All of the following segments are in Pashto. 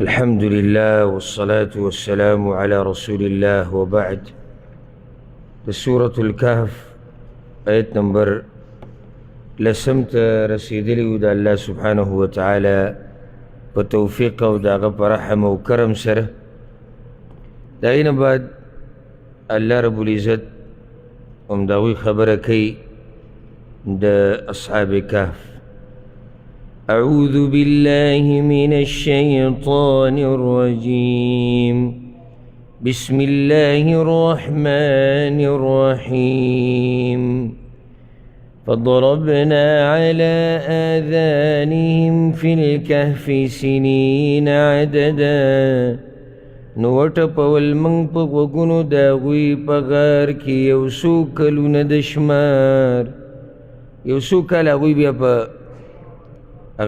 الحمد لله والصلاة والسلام على رسول الله وبعد. سورة الكهف آية نمبر لسمت رسيدلي ودى الله سبحانه وتعالى بتوفيق ودى غب رحم وكرم سره. داين بعد الله رب العزت ومداوي خبركي دا أصحاب كهف. أعوذ بالله من الشيطان الرجيم. بسم الله الرحمن الرحيم. فضربنا على آذانهم في الكهف سنين عددا. نوټپول من په وګونو داغوی په غار کې یو څو کلونه د شمار، یو څو کاله هغوی بیا په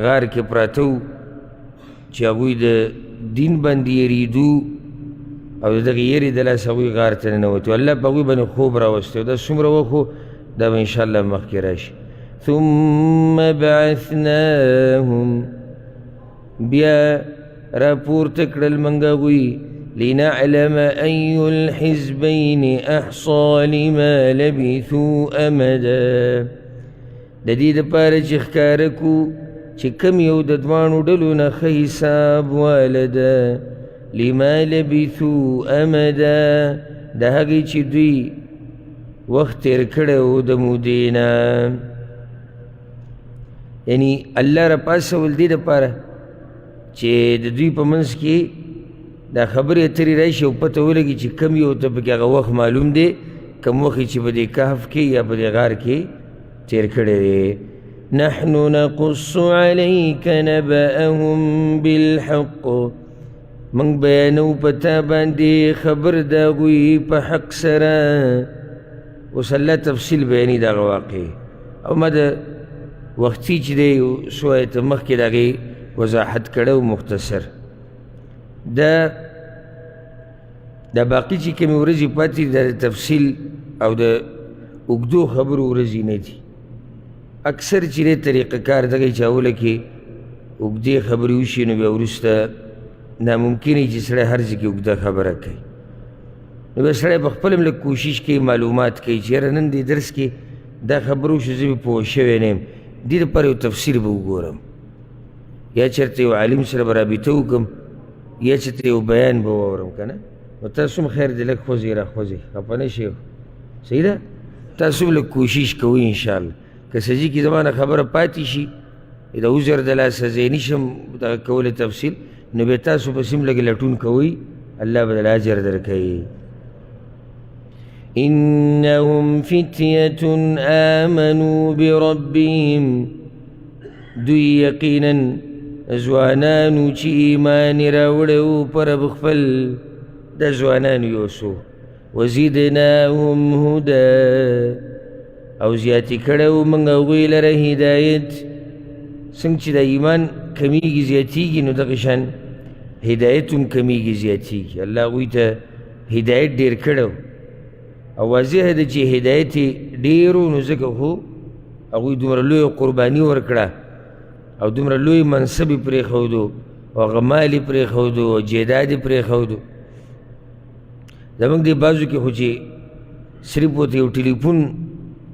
غار کې پراته وو چې هغوی د دین باندې یریدو او د دغې یرې د لاسه هغوی غار ته ننوتو. الله په هغوی باندې خوب راوستی او دا څومره وخت و دا به انشاءالله مخکې راشي. ثم بعثناهم، بیا راپورته کړل موږ هغوی، لنعلم أي الحزبين أحصى لما لبثوا أمدا، د دې دپاره چې ښکاره کړو چې کم یو د دواړو ډلو نه ښه حساب واله ده. لما لبثوا امدا، د هغې چې دوی وخت تېر کړی و د مودې نه. یعنی الله راپاڅول دې دپاره چې د دوی په منځ کې دا خبرې اترې راشي او پته ولګي چې کم یو ته پکې هغه وخت معلوم دی، کم وخت چې په دې کهف کې یا په دې غار کې تېر کړی دی. نحن نقص عليك نبأهم بالحق، من بیانو پتا باندې خبر د هغوی په حق سره. اوس الله تفصیل بیاني د هغه واقع او ما د وختي چې دی څو آیته مخکې د هغې وضاحت کړی او مختصر. دا باقي چې کومې ورځې پاتې د تفصیل او د اوږدو خبرو ورځې نه دي. اکثر چې دی طریقه کار دغه چاوله کې اوږدې خبرې وشي نو بیا وروسته ناممکن وي چې سړی هر ځای کې اوږده خبره کوي. نو بیا سړی په خپل هم لږ کوشش کوي، معلومات کوي چې یاره نن دې درس کې دا خبره وشو زه به پوه شوی نه یم، دې دپاره یو تفسیر به وګورم، یا چېرته یو عالم سره به رابطه وکړم، یا چېرته یو بیان به واورم که نه. نو تاسو هم خیر دی لږ خوځئ راخوځئ، خفه نه شئ، صحیح ده. تاسو هم لږ کوشش کوئ انشاءالله. که سجي کې زما نه خبره پاتې شي د عذر د لاسه زه یې نشم دغه کولی تفصیل، نو بیا تاسو پسې هم لږ لټون کوئ، الله به دله اجر درکوي. إنهم فتية آمنوا بربهم، دوی یقینا ځوانانو چې ایمان یې راوړی و په رب خپل، د ځوانانو یو څو. وزدناهم هدى، او زیاتی کړی و موږ هغوی لره هدایت. څنګه چې د ایمان کمیږي زیاتیږي نو دغه شان هدایت هم کمیږي زیاتیږي. الله هغوی ته هدایت ډېر کړی او واضح ده چې هدایت یې ډېر و، نو ځکه خو هغوی دومره لویه قرباني ورکړه او دومره لوی منصب یې پرېښودو او هغه مال یې پرېښودو او جیداد یې پرېښودو. زموږ دې بعضو کې خو چې صرف ورته یو ټلیفون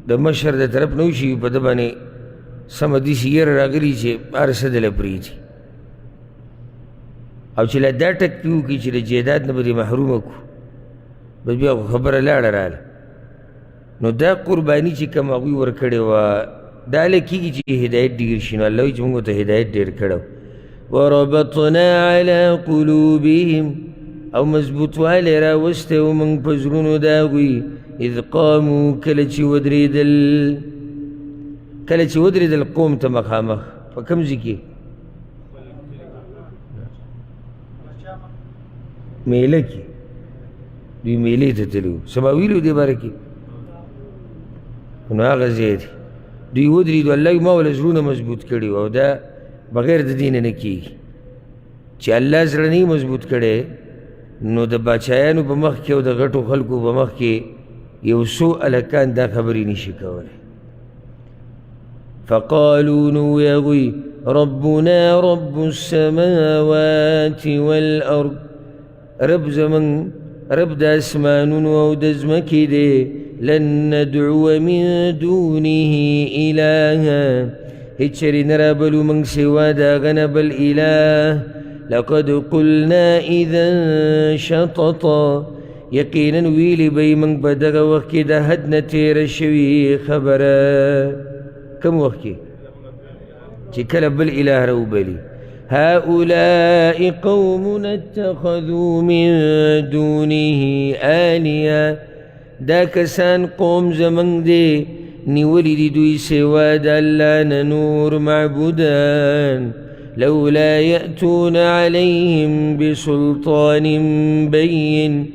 د مشر د طرف نه وشي په ده باندې سمه داسې یره راغلي چې هر څه دله پرېږدي او چې لا دا ټک پې وکړي چې د جیداد نه به دې محرومه کړو، بس بیا خو خبره لاړه راله. نو دا قرباني چې کوم هغوی ورکړې وه دا هله کېږي چې هدایت ډېر شي. نو الله وایي چې موږ ورته هدایت ډېر کړی. وربطنا على قلوبهم، او مضبوطوالی راوستی و موږ په زړونو د هغوی، اذ قاموا کله چې ودرېدل قوم ته مخامخ. په کوم ځای کې؟ میله کې، دوی میلې ته تللي وو. سبا ویلو دې باره کې، نو هغه ځای دی دوی ودرېدو. الله ما وله زړونه مضبوط کړي وو او دا بغیر د دې نه نه کېږي. چې الله زړه نه مضبوط کړی نو د باچایانو په مخ کې او د غټو خلکو په مخ کې یو څو هلکان دا خبرې نشي کولی. فقالوا نو هغوی ربنا رب السماوات والأرض رب زمن رب د اسمانون او د ځمکې دی لن ندعو من دونه إلها هیڅ چېرې نه رابلو موږ سوا د هغه نه بل اله لقد قلنا اذا شططا یقینا ویلي به موږ په دغه وخت کې د حد نه تېره شوي خبره کوم وخت کې چې کله بل اله راوبلي هؤلاء قوم اتخذوا من دونه آلهة دا کسان قوم زمنګ دی نیولی دی دوی سوا د الله نه نور معبودان لولا یأتون علیهم بسلطان بین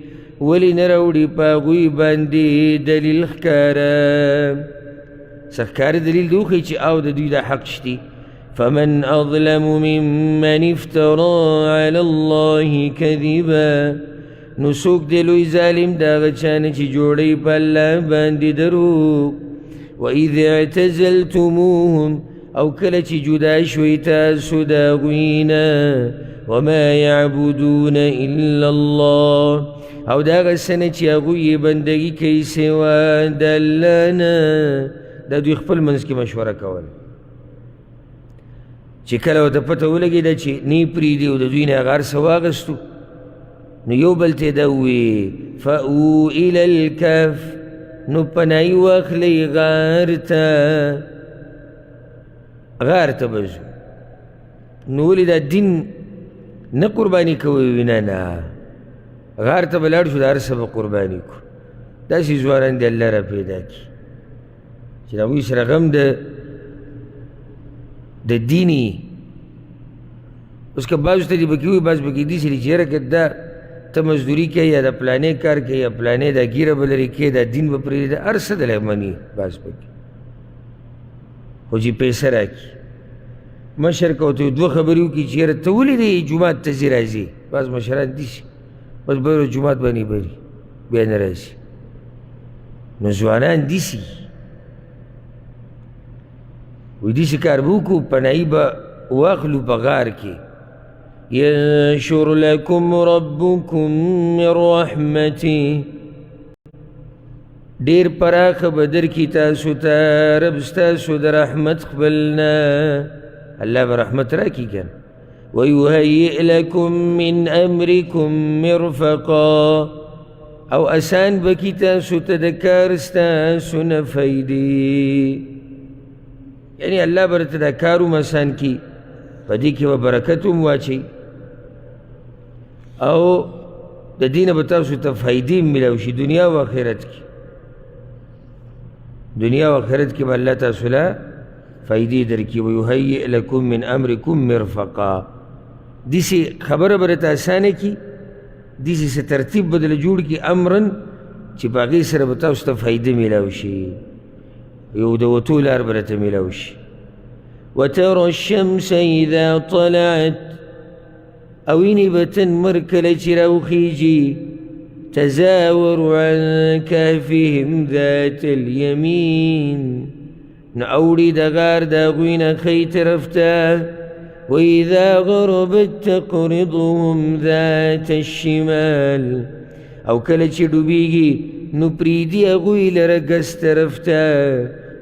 ولی نه راوړي په هغوی باندې دلیل ښکاره ښکاره دلیل دی وښیي چې او د دوی دا حق شتي فمن أظلم ممن افترى على الله كذبا نسوک دی لوی ظالم دا هغه چا نه چې جوړوي په الله باندې دروغ وإذ اعتزلتموهم او کله چې جدا شوي تاسو د هغوی نه وما يعبدون إلا الله او د هغه څه نه چې هغوی یې بندګي کوي سوا د الله نه دا دوی خپل منځ کې مشوره کول چې کله ورته پته ولګېده چې نه یې پرېږدي او د دوی نه هغه هر څه واخیستو نو یو بل ته یې دا وویې فأو إلى الكهف نو پناهي واخلئ غار ته به ځو نو ولې دا دین نه قرباني کوئ نه نه غار ته به لاړ شو د هر څه به قرباني کړو داسې ځوانان دې الله را پیدا کړي چې د هغوی سره غم د دیني اوس که بعضو ته دې به کې وي بعض به کې داسې دي چې یاره که دا ته مزدوري کوې یا د پلانې کار کوې یا پلانې دا ګیره به لرې کوې دا دین به پرېږدي هر څه دلی مني بعض پکې خو چې پیسه راکړي مشر که ورته دوه خبرې وکړي چې یاره ته ولې دی جومات ته ځې راځې بعض مشران داسې بس به جومات باندې بري بیا نه راځي نو ځوانان داسې وی داسې کار به وکړو پناهي به واخلو په غار کې ينشر لكم ربكم من رحمته ډېر پراخه به درکړي تاسو ته رب ستاسو د رحمت خپلنا الله به رحمت راکړي که ويهيئ لكم من أمركم مرفقا او آسان بکړي تاسو ته د کار ستاسو نه فایدې یعنی الله به درته دا کار هم آسان کړي په دې کې به برکت هم واچوي او د دې نه به تاسو ته فایدې هم میلاو شي دنیا او آخرت کې دنیا و آخرت کې به الله تاسو له فایدې درکړي ویهیئ لکم من امرکم مرفقا داسې خبره به راته اسانه کړي داسې څه ترتیب به دله جوړ کړي امرن چې په هغې سره به تاسو ته فایده میلاو شي یو د وتو لار به راته میلاو شي وترى الشمس اذا طلعت او وینې به ته نمر کله چې راوخیږي تزاور عن كهفهم ذات اليمين نأوړي د غار د هغوی نه ښی طرف ته وإذا غربت تقرضهم ذات الشمال او کله چې ډوبیږي نو پریږدي هغوی لره ګس طرف ته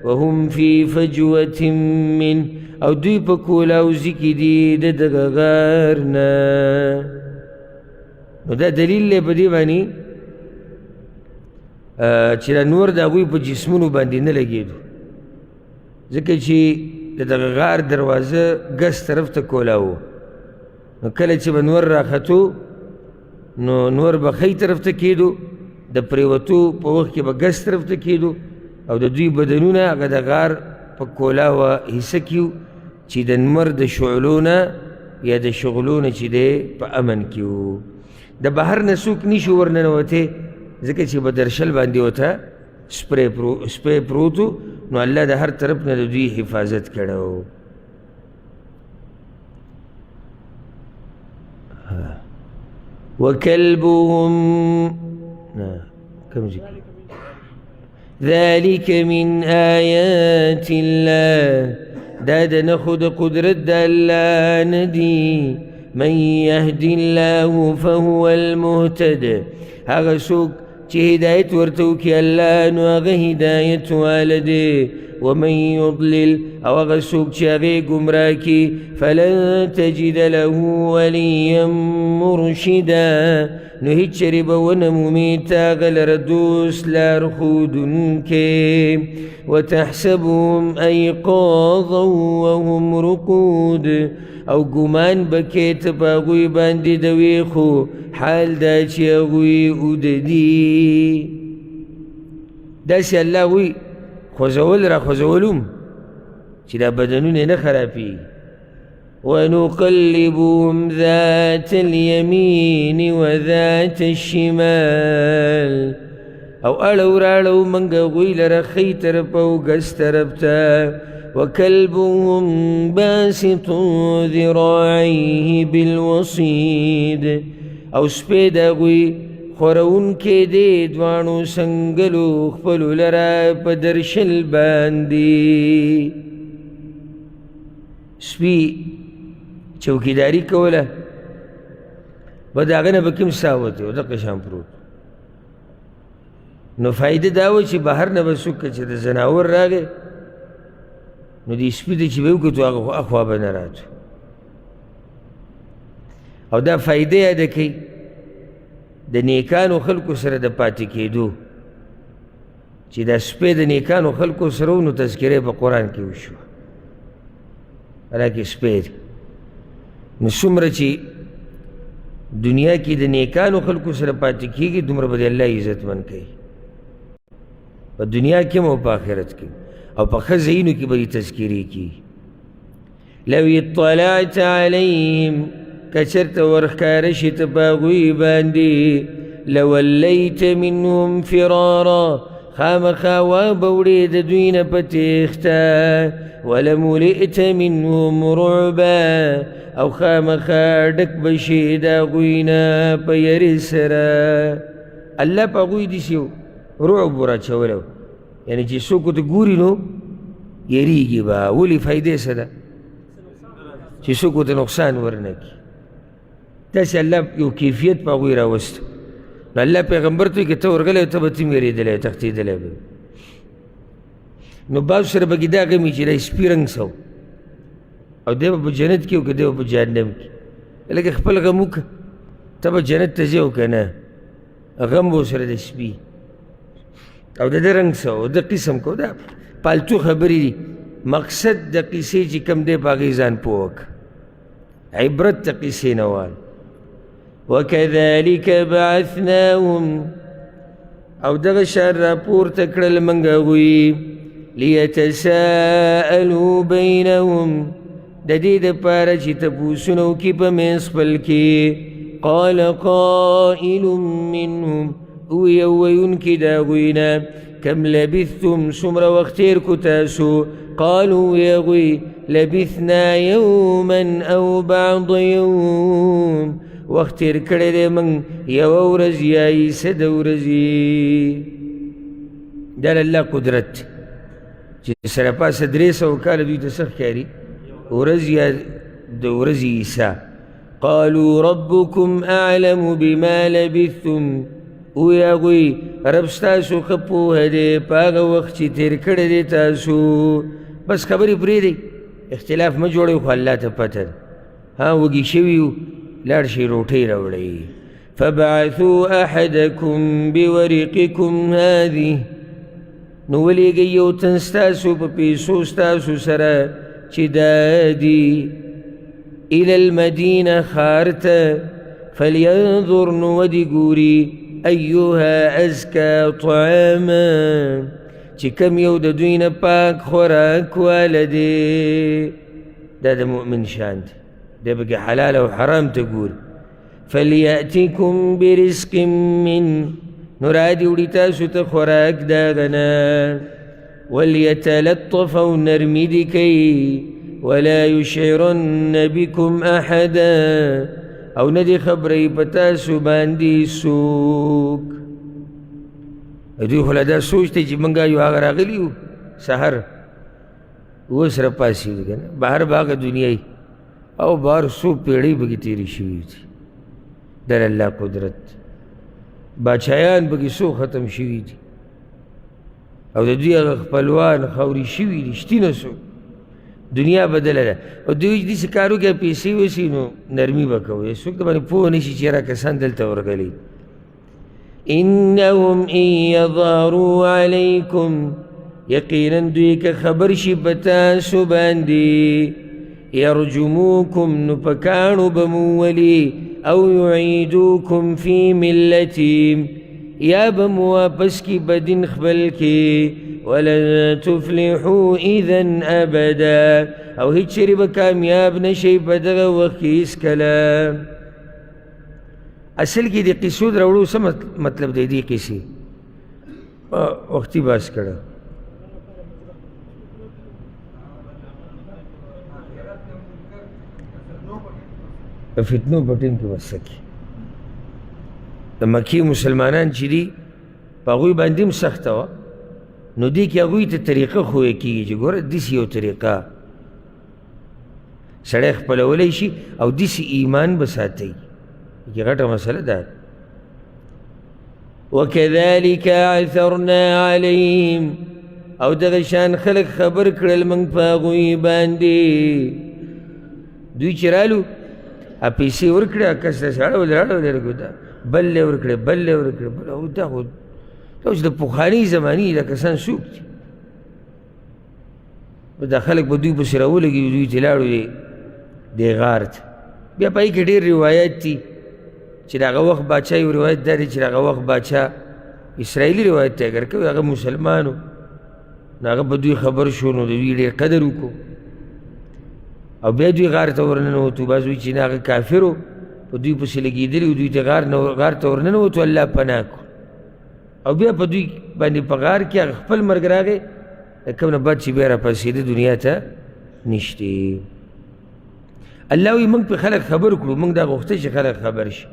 وهم في فجوة من او دوی په کولاوزي کې دي د دغه غار نه نو دا دلیل دی په دې باندې چې دا نور د هغوی په جسمونو باندې نه لګېدو ځکه چې د دغه غار دروازه ګس طرف ته کولاوه نو کله چې به نور راختو نو نور به ښی طرف ته کېدو د پرېوتو په وخت کې به ګس طرف ته کېدو او د دوی بدنونه هغه د غار په کولاوه حصه کې و چې د نمر د شعلو نه یا د شغلو نه چې دی په امن کې و د بهر نه څوک نشو ورننوتی ځکه چې بدرشل باندې ورته سپری پروت و نو الله د هر طرف نه د دوی حفاظت کړی و وكلبهم كم ذكر ذلك من آيات الله دا د نښو د قدرت د الله نه دي. من يهد الله فهو المهتد، هغه څوک چې هدایت ورته وکړي الله نو هغه هدایت واله دی. ومن يضلل، او هغه څوک چې هغې ګمراه کړي فلن تجد له وليا مرشدا، نو هیڅ چېرې به ونه مومي تا هغه لره دوست لارښودونکی. وتحسبهم أيقاظا وهم رقود، او ګمان به کې ته په هغوی باندې د ویښو حال دا چې هغوی اوده دي. داسې الله وایي خوځول را خوځولم چې دا بدنونه نه خرابېږي. ونقلبهم ذات اليمين وذات الشمال، او اړو راړو منګ هغوی لره ښی طرف او ګس طرف ته. وكلبهم باسط ذراعيه بالوصيد، او سپی د هغوی خورونکی دی دواړو سنګلو خپلو لره په درشل باندې. سپي چوکیداري کوله به د هغه نه به کوم ساه وتی او دغه شان پروت. نو فایده دا و چې بهر نه به څوک چې د ځناور راغی نو دې سپي ته چې به وکتو هغه اخوا به نه راتو. او دا فایده یاده کوي د نیکانو خلکو سره د پاتې کېدو، چې دا سپی د نیکانو خلکو سره و نو تذکره په قرآن کې وشوه. حالانکې سپی دی نو څومره چې دنیا کې د نیکانو خلکو سره پاتې کېږي دومره به د الله عزتمند کوي په دنیا کې هم او په آخرت کې، او په ښه ځایونو کې به یې تذکرې کېږي. لو اطلعت علیهم، که چېرته ورښکاره شي ته په هغوی باندې، لولیت منهم فرارا، خامخا وابه وړې د دوی نه په تېښته. ولملئت منهم رعبا، او خامخا ډک به شي د هغوی نه په یرې سره. الله په هغوی داسې رعب ورچولی، یعنې چې څوک ورته ګوري نو یریږي به. ولې فایدې څه ده چې څوک ورته نقصان ورنه کړي. داسې الله یو کیفیت په هغوی راوسته. نو الله پیغمبر ته وایي که ته ورغلی ته به ته هم یېرېدلی تښتېدلی به. نو بعضو سره به کې دا غم وي چې دا سپي رنګ سو او دی به په جنت کې او که دی به په جهنم کې. لکه خپل غم وکړه، ته به جنت ته ځې او که نه، غم به ورسره د سپي او د ده رنګ څه او د قسم کو. دا پالتو خبرې دي. مقصد د قصې چې کوم دی په هغې ځان پوه کړه، عبرت د قصې نه وال. وکذلک بعثناهم، او دغه شان راپورته کړل موږ هغوی، لیتساءلوا بینهم، د دې دپاره چې تپوسونه وکړي په منځ خپل کې. قال قائل منهم، وی یو ویونکي د هغوی نه، کم لبثتم، څومره وخت تېر کو تاسو؟ قالوا وی هغوی لبثنا یوما او بعض یوم، وخت تېر کړی دی موږ یوه ورځ یا یې څه د ورځې. دا د الله قدرت چې سره پاسه 300 کاله دوی ته څه ښکاري ورځ یا د ورځې عیسی. قالوا ربكم اعلم بما لبثتم، وی هغوی رب ستاسو ښه پوهه دی په هغه وخت چې تېر کړی دی تاسو. بس خبرې پرېږدئ، اختلاف مه جوړوئ، خو الله ته پته ده. وږي شوي یو، لاړ شئ روټۍ راوړئ. فبعثوا احدکم بورقکم هذه، نو ولیږئ یو تن ستاسو په پیسو ستاسو سره چې دا دي، الى المدینه ښار ته، فلینظر، نو ودې ګوري، ایها ازکا طعاما، چې کم یو د دوی نه پاک خوراک واله دی. دا د مؤمن شان دی، دی پکې حلال او حرام ته ګوري. فلیأتکم برزق من، نو رادې وړي تاسو ته خوراک د هغه نه. ولیتلطف، او نرمي دې کوي. ولا یشعرن بکم احدا، او نه دې خبرئ په تاسو باندې څوک. دوی خو لا دا سوچ دی چې موږ یو هغه راغلي یو سحر، اوس راپاڅېږي که نه بهر به هغه دنیایي او بهر څو پیړۍ پکې تېرې شوي دي در الله قدرت باچایان پکې څو ختم شوي دي او د دوی هغه خپلوان خاورې شوي دي شتي نه څوک دنیا بدله ده او دوی داسې کارو کې پیسې وسي نو نرمي به کوي څوک د باندې پوه نه شي چې یاره کسان دلته ورغلي انهم ان یظهروا علیکم یقینا دوی که خبر شي په تاسو باندې یرجموکم نو په کاڼو به مو ولي او یعیدوکم فی ملتهم یا به مو واپس کی په دین خپل کې ولن تفلحوا اذا ابدا او هیڅ چیرې به کامیاب نشئ په دغه وخت کې هېڅکله اصل کې د قصو د راوړو څه مطلب دی دې قصې وختي بحث کړه د فتنو په ټیم کې بس سکي د مکې مسلمانان چې دي په هغوی باندې هم سخته وه نو دې کې هغوی ته طریقه ښویه کېږي چې ګوره داسې یو طریقه سړی خپلولی شي او داسې ایمان به ساتئ کې غټه مسله ده وکذلک عثرنا علیهم او دغه شان خلک خبر کړل موږ په هغوی باندې دوی چې رالو پیسې ورکړې کس ته اړولې بل یې ورکړې بل یې ورکړې او دا خو اوس د پخواني زمانې دا کسان څوک دي دا خلک به دوی پسې راولګي دوی ته لاړو دې غار ته بیا په هغې کې ډېر روایت دي چې د هغه وخت باچا یو روایت دا دی چې د هغه وخت باچا اسرائیلي روایت دی اگر کوي هغه مسلمانو نو هغه په دوی خبر شو نو د دوی ډېر قدر وکړو او بیا دوی غار ته ورننوتو بعض وایي چې نه هغه کافر و په دوی پسې لګېدلي و دوی ته غار ته ورننوتو الله پناه کړو او بیا په دوی باندې په غار کې هغه خپل مرګ راغی د کوم نه بعد چې بیا راپاڅېده دنیا ته نشتې الله وایي موږ پې خلک خبر کړو موږ دا غوښته چې خلک خبر شي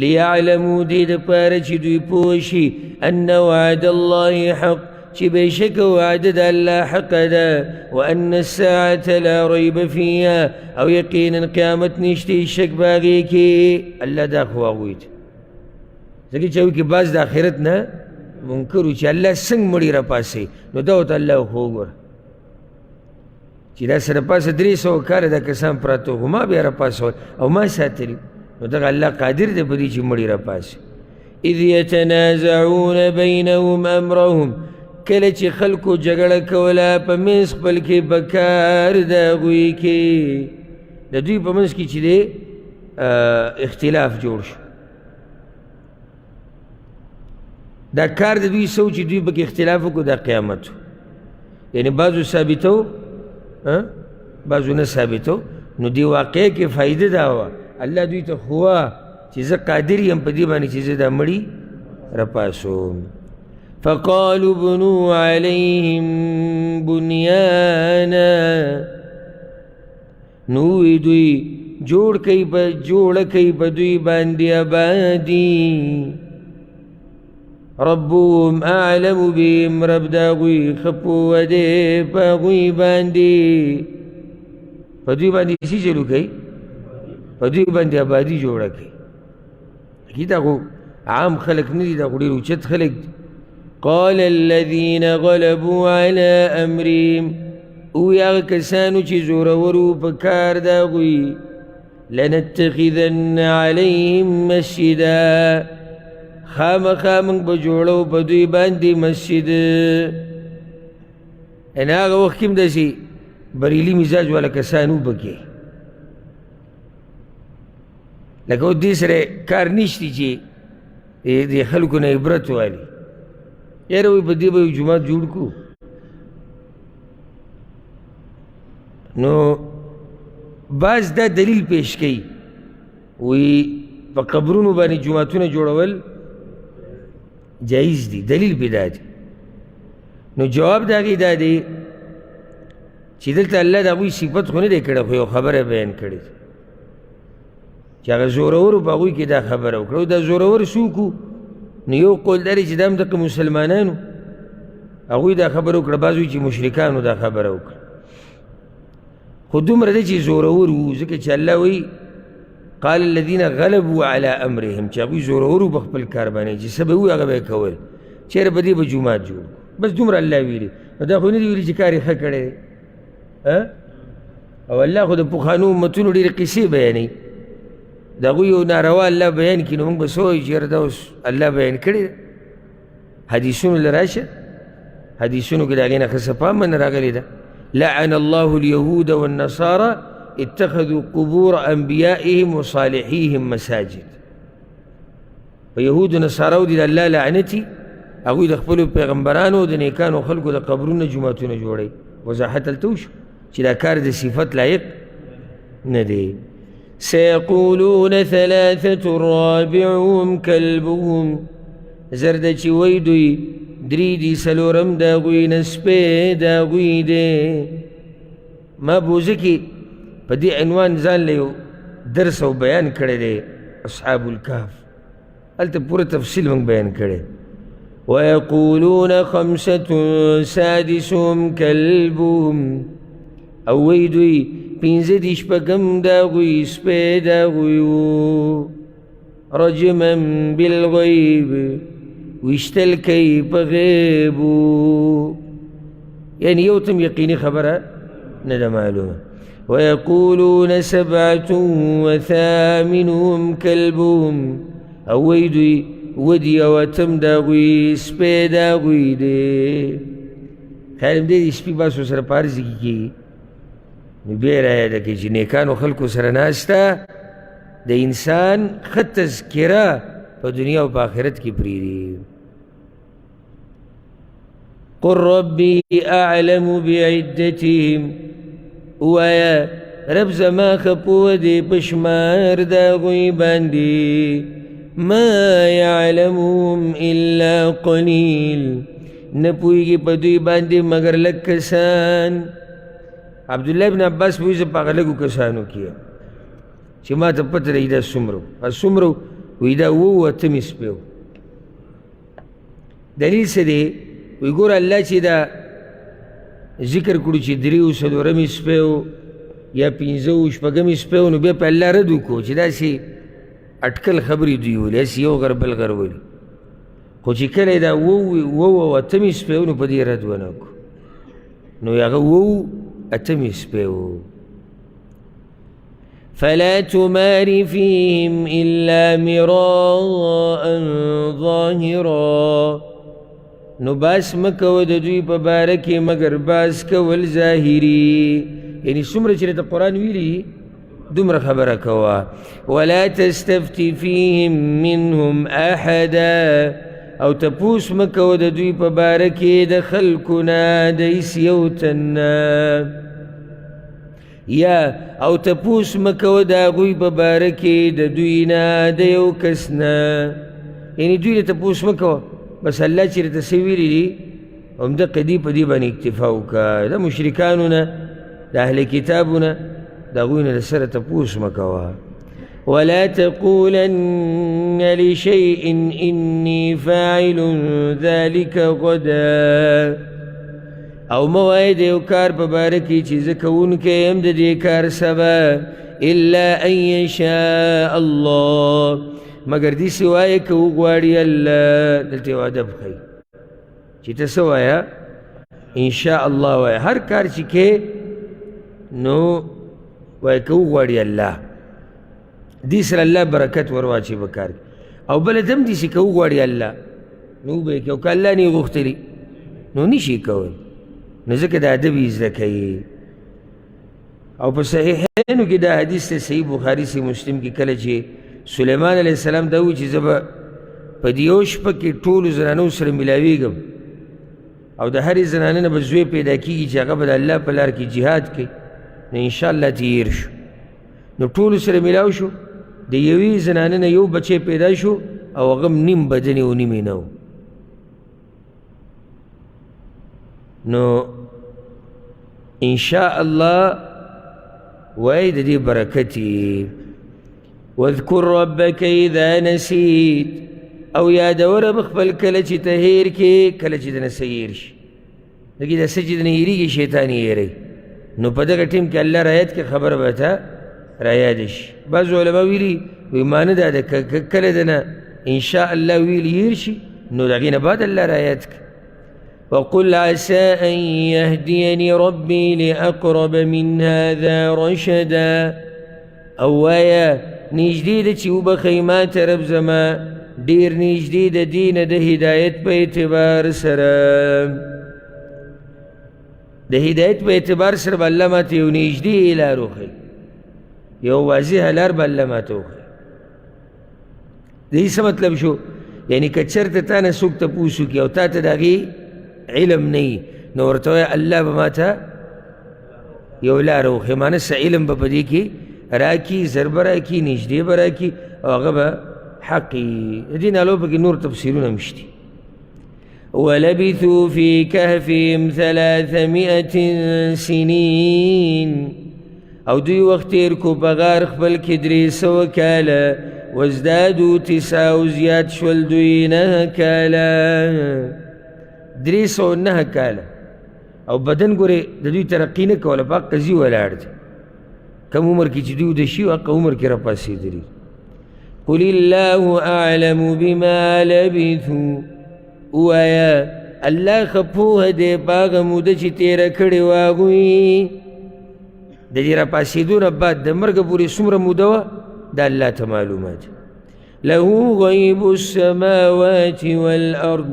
لیعلمو دې دپاره چې دوی پوه شي ان وعد الله حق چې بېشکه وعده د الله حقه ده وان الساعة لا ریب فیها او یقینا قیامت نشته شک په هغې کې الله دا خو هغوی ته ځکه چې هغوی کې بعض د آخرت نه منکر و چې الله څنګه مړي راپاسوي نو دا ورته الله خو وګوره چې دا سره پاسه 300 کاله دا کسان پراته وو ما بیا راپاسول او ما ساتلي نو دغه الله قادر دی په دې چې مړي راپاسي اذ یتنازعون بینهم امرهم کله چې خلکو جګړه کوله په منځ خپل کې په کار د هغوی کې د دوی په منځ کې چې دی اختلاف جوړ شو دا کار د دوی څه چې دوی پکې اختلاف وکړو دا قیامت یعنی بعضو ثابتو بعضو نه ثابتو نو دې واقع کې فایده دا وه الله دوی ته خوا چې زه قادر یم په دې باندې چې زه دا مړي راپاسوم فقالوا بنوا عليهم بنيانا نوې دوی جوړه کوي په دوی باندې آبادي ربهم اعلم بهم رب د هغوی ښه پوه دی په هغوی باندې په دوی باندې څه چلو کوي په دوی باندې آبادي جوړه کوي اکید هغو عام خلک نه دي دا خو ډېر اوچت خلک دي قال الذين غلبوا على امرهم او هغه کسانو چې زورور وو په کار د هغوی لنتخذن عليهم مسجدا خامخا موږ به جوړو په دوی باندې مسجد ان هغه وخت کې هم داسې بریلي مزاج والا کسان وو پکې لکه اوس دې سره کار نشتی چې د خلکو نه عبرت والي یاره وایي په دې به یو جومات جوړ کړو نو بعض دا دلیل پیش کوي وایي په قبرونو باندې جوماتونه جوړول جایز دي دلیل پې دا دی نو جواب د هغې دا دی چې دلته الله د هغوی صفت خو نه دی کړی خو یو خبره بیان کړې ده چې هغه زورورو په هغوی کې دا خبره وکړه او دا زورور څوک وو نو یو قول دا دی چې دا هم دغه مسلمانانو هغوی دا خبره وکړه بعض وایي چې مشرکانو دا خبره وکړه خو دومره دی چې زورور وو، ځکه چې الله وایي قال الذين غلبوا على امرهم، چې هغوی زورور وو په خپل کار باندې، چې څه به وي هغه به یې کول، چېرې په دې به جومات جوړ، بس دومره الله ویلي. نو دا خو نه دي ویلي چې کار یې ښه کړی دی. او الله خو د پخوانو امتونو ډېرې قصې بیانوي، د هغوی یو ناروا الله بیان کړي، نو موږ به څه وایو چې یاره دا اوس الله بیان کړې ده. حدیثونو له راشه، حدیثونو کې د هغې نه ښه څه پام باندې راغلې ده. لعن الله اليهود والنصارى اتخذوا قبور انبیائهم وصالحیهم مساجد. په یهودو نصاراو دي د الله لعنتي، هغوی د خپلو پیغمبرانو د نیکانو خلکو د قبرونه جوماتونه جوړوي. وضاحت هلته وشو چې دا کار د صفت لایق نه دی. سيقولون ثلاثة رابعهم كلبهم، زر ده چې وایي دوی درې دي څلورم د هغوی نه سپی د هغوی دی. ما بوزه کې په دې عنوان ځان له یو درس او بیان کړی دی، اصحاب الکهف، هلته پوره تفصیل موږ بیان کړی. ويقولون خمسة سادسهم كلبهم، او وی دوی پنځه دي شپږم د هغوی سپی د هغوی وو. رجما بالغیب، ویشتل کوي په غیبو، یعنی یو تم یقیني خبره نه ده معلومه. ويقولون سبعة وثامنهم كلبهم، او وی دوی ودي او اتم د هغوی سپی د هغوی دی. خیر هم دې سپي باسو سره په هر ځای کې کېږي، نو بیا یې رایاده کړي چې نیکانو خلکو سره ناسته د انسان ښه تذکره په دنیا او په آخرت کې پرېږدي. قل ربي اعلم بعدتهم، ووایا رب زما ښه پوه دی په شمار د هغوی باندې. ما يعلمهم الا قليل، نه پوهېږي په دوی باندې مګر لږ کسان. عبدالله بن عباس وایي زه په هغه لږو کسانو کې یم چې ما ته پته لګي دا څومره وو. څومره وایي دا اووه اتمې سپی وو. دلیل څه دی؟ وایي ګوره الله چې دا ذکر کړو چې درې و څلورمې سپی وو یا پنځه و شپږمې سپی وو، نو بیا په الله رد وکړو چې داسې اټکل خبرې دوی ولي، هسې یو غر بل غر ولي. خو چې کله یې دا اووه او اتمې سپی وو، نو په دې رد ونه کړو، نو هغه اووه اتمې سپی وو. فلا تمار فيهم إلا مراء ظاهرا، نو باس مکو د دوی په باره کې مګر باس کول ظاهري، یعنی څومره چې د قرآن ویلي دومره خبره کوه. ولا تستفتی فیهم منهم احدا، او تپوس مکو د دوی په باره کې د خلکو نه د هېڅ یو تن نه، یا او تپوس مکو د هغوی په باره کې د دوی نه د یو کس نه، یعنی دوی نه تپوس مکوه، بس الله چې درته څه ویلي دي همدقه دي په دې باندې اکتفا وکړه. د مشرکانو نه د اهل کتابو نه د هغوی نه د سره تپوس مکوه. ولا تقولن لشيء إني فاعل ذلك غدا، او مه وایې د یو کار په باره کې چې زه کوونکی یم د دې کار سبا، الا ان یشاء الله، مګر داسې وایې که وغواړي الله. دلته یو ادب ښیي چې ته څه وایه؟ انشاء الله وایه. هر کار چې کې نو وایه که وغواړي الله، دې سره الله برکت ور واچوي په کار کې. او بله دم داسې که وغواړي الله نو به یې کوي، او که الله نه یې غوښتلي نو نشي کولی. نو ځکه د ادب یې زده کوي. او په صحیحینو کې دا حدیث دی، صحیح بخاري صحیح مسلم کې، کله چې سلیمان علیه السلام دا وایي چې زه به په دې یو شپه کې ټولو زنانو سره ملاویږم، او د هرې زنانه نه به زوی پیدا کېږي چې هغه به د الله په لار کې جهاد کوي، نو انشاءالله تیر شو. نو ټولو سره ملاو شو، د یوې زنانه نه یو بچی پیدا شو، او هغه نیم بدن او نیم یې نه و. نو انشاء الله وای د دې برکت یې. واذکر ربک اذا نسیت، او یادوه رب خپل کله چې ته هیر کې، کله چې دنه څه هیر شي. لکه داسې چې دنه هیرېږي شیطان یې هیروي، نو په دغه ټیم کې الله رایت کې خبره به تا رایاد شي. بعضو علما ویلي وی معنی دا ده که کله د نه انشاء الله ویل هیر شي نو د هغې نه بعد الله رایت کړي. وقل عسى أن يهديني ربي لأقرب من هذا رشدا. او وایا نږدې ده چې وبخئ ما ته رب زما ډېر نږدې د دینه د هدایت په اعتبار سره. د هدایت په اعتبار سره به الله ماته یو نږدې لار وښیي، یو واضحه لار به الله ماته وښیي. د دې څه مطلب شو؟ یعنی که چېرته تا نه څوک تپوس وکړي او تا ته د هغې علم نه وي نو ورته وایه الله به ماته یو لاره وښیي، معنی څه علم به په دې کې راکړي، زر به راکړي، نږدې به راکړي او هغه به حق وي. د دې نالو پکې نور تفسیرونه هم شته. ولبثوا في كهفهم 300 سنين. او دوی وخت تېر کو په غار خپل کې 300 کاله. وازدادوا 9 او زیات شول دوی 9 کاله. 309 کاله. او بدن ګورې د دوی ترقي نه کوله، په حق ځي ولاړ دی. کم عمر کې چې دوی وده شي حق عمر کې راپاڅېدلي. قل الله اعلم بما لبثوا. ووایا الله ښه پوهه دی په هغه موده چې تېره کړې وه هغوی. د دې راپاڅېدو نه بعد د مرګه پورې څومره موده وه دا الله ته معلومه ده. له غیب السماوات والارض.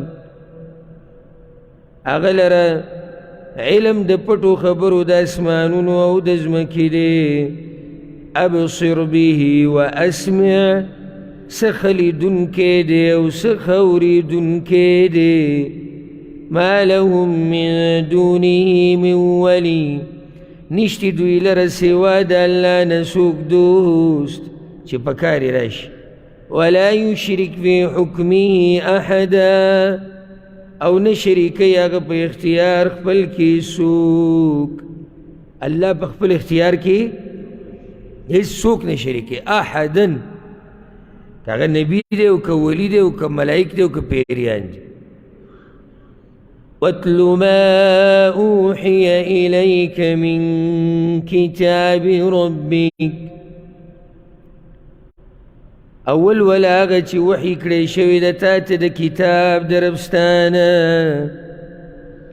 هغه لره علم د پټو خبرو د اسمانونو او د ځمکې دی. ابصر به و اسمع. څه ښه لیدونکی دی او څه ښه اورېدونکی دی. ما لهم من دونه من ولی. نشتی دوی لره سوا د الله نه څوک دوست چې په کار یې راشي. ولا یشرک فی حکمه احدا. او نه شریکوي هغه په اختیار خپل کې څوک. الله په خپل اختیار کې هیڅ څوک نه شریکوي. احدن که هغه نبي دی او که ولی دی او که ملائک دی او که پیریان دي. واتل ما اوحي إليك من كتاب ربك. اول ولا هغه چې وحي کړی شوی د تا ته د کتاب د ربستانه.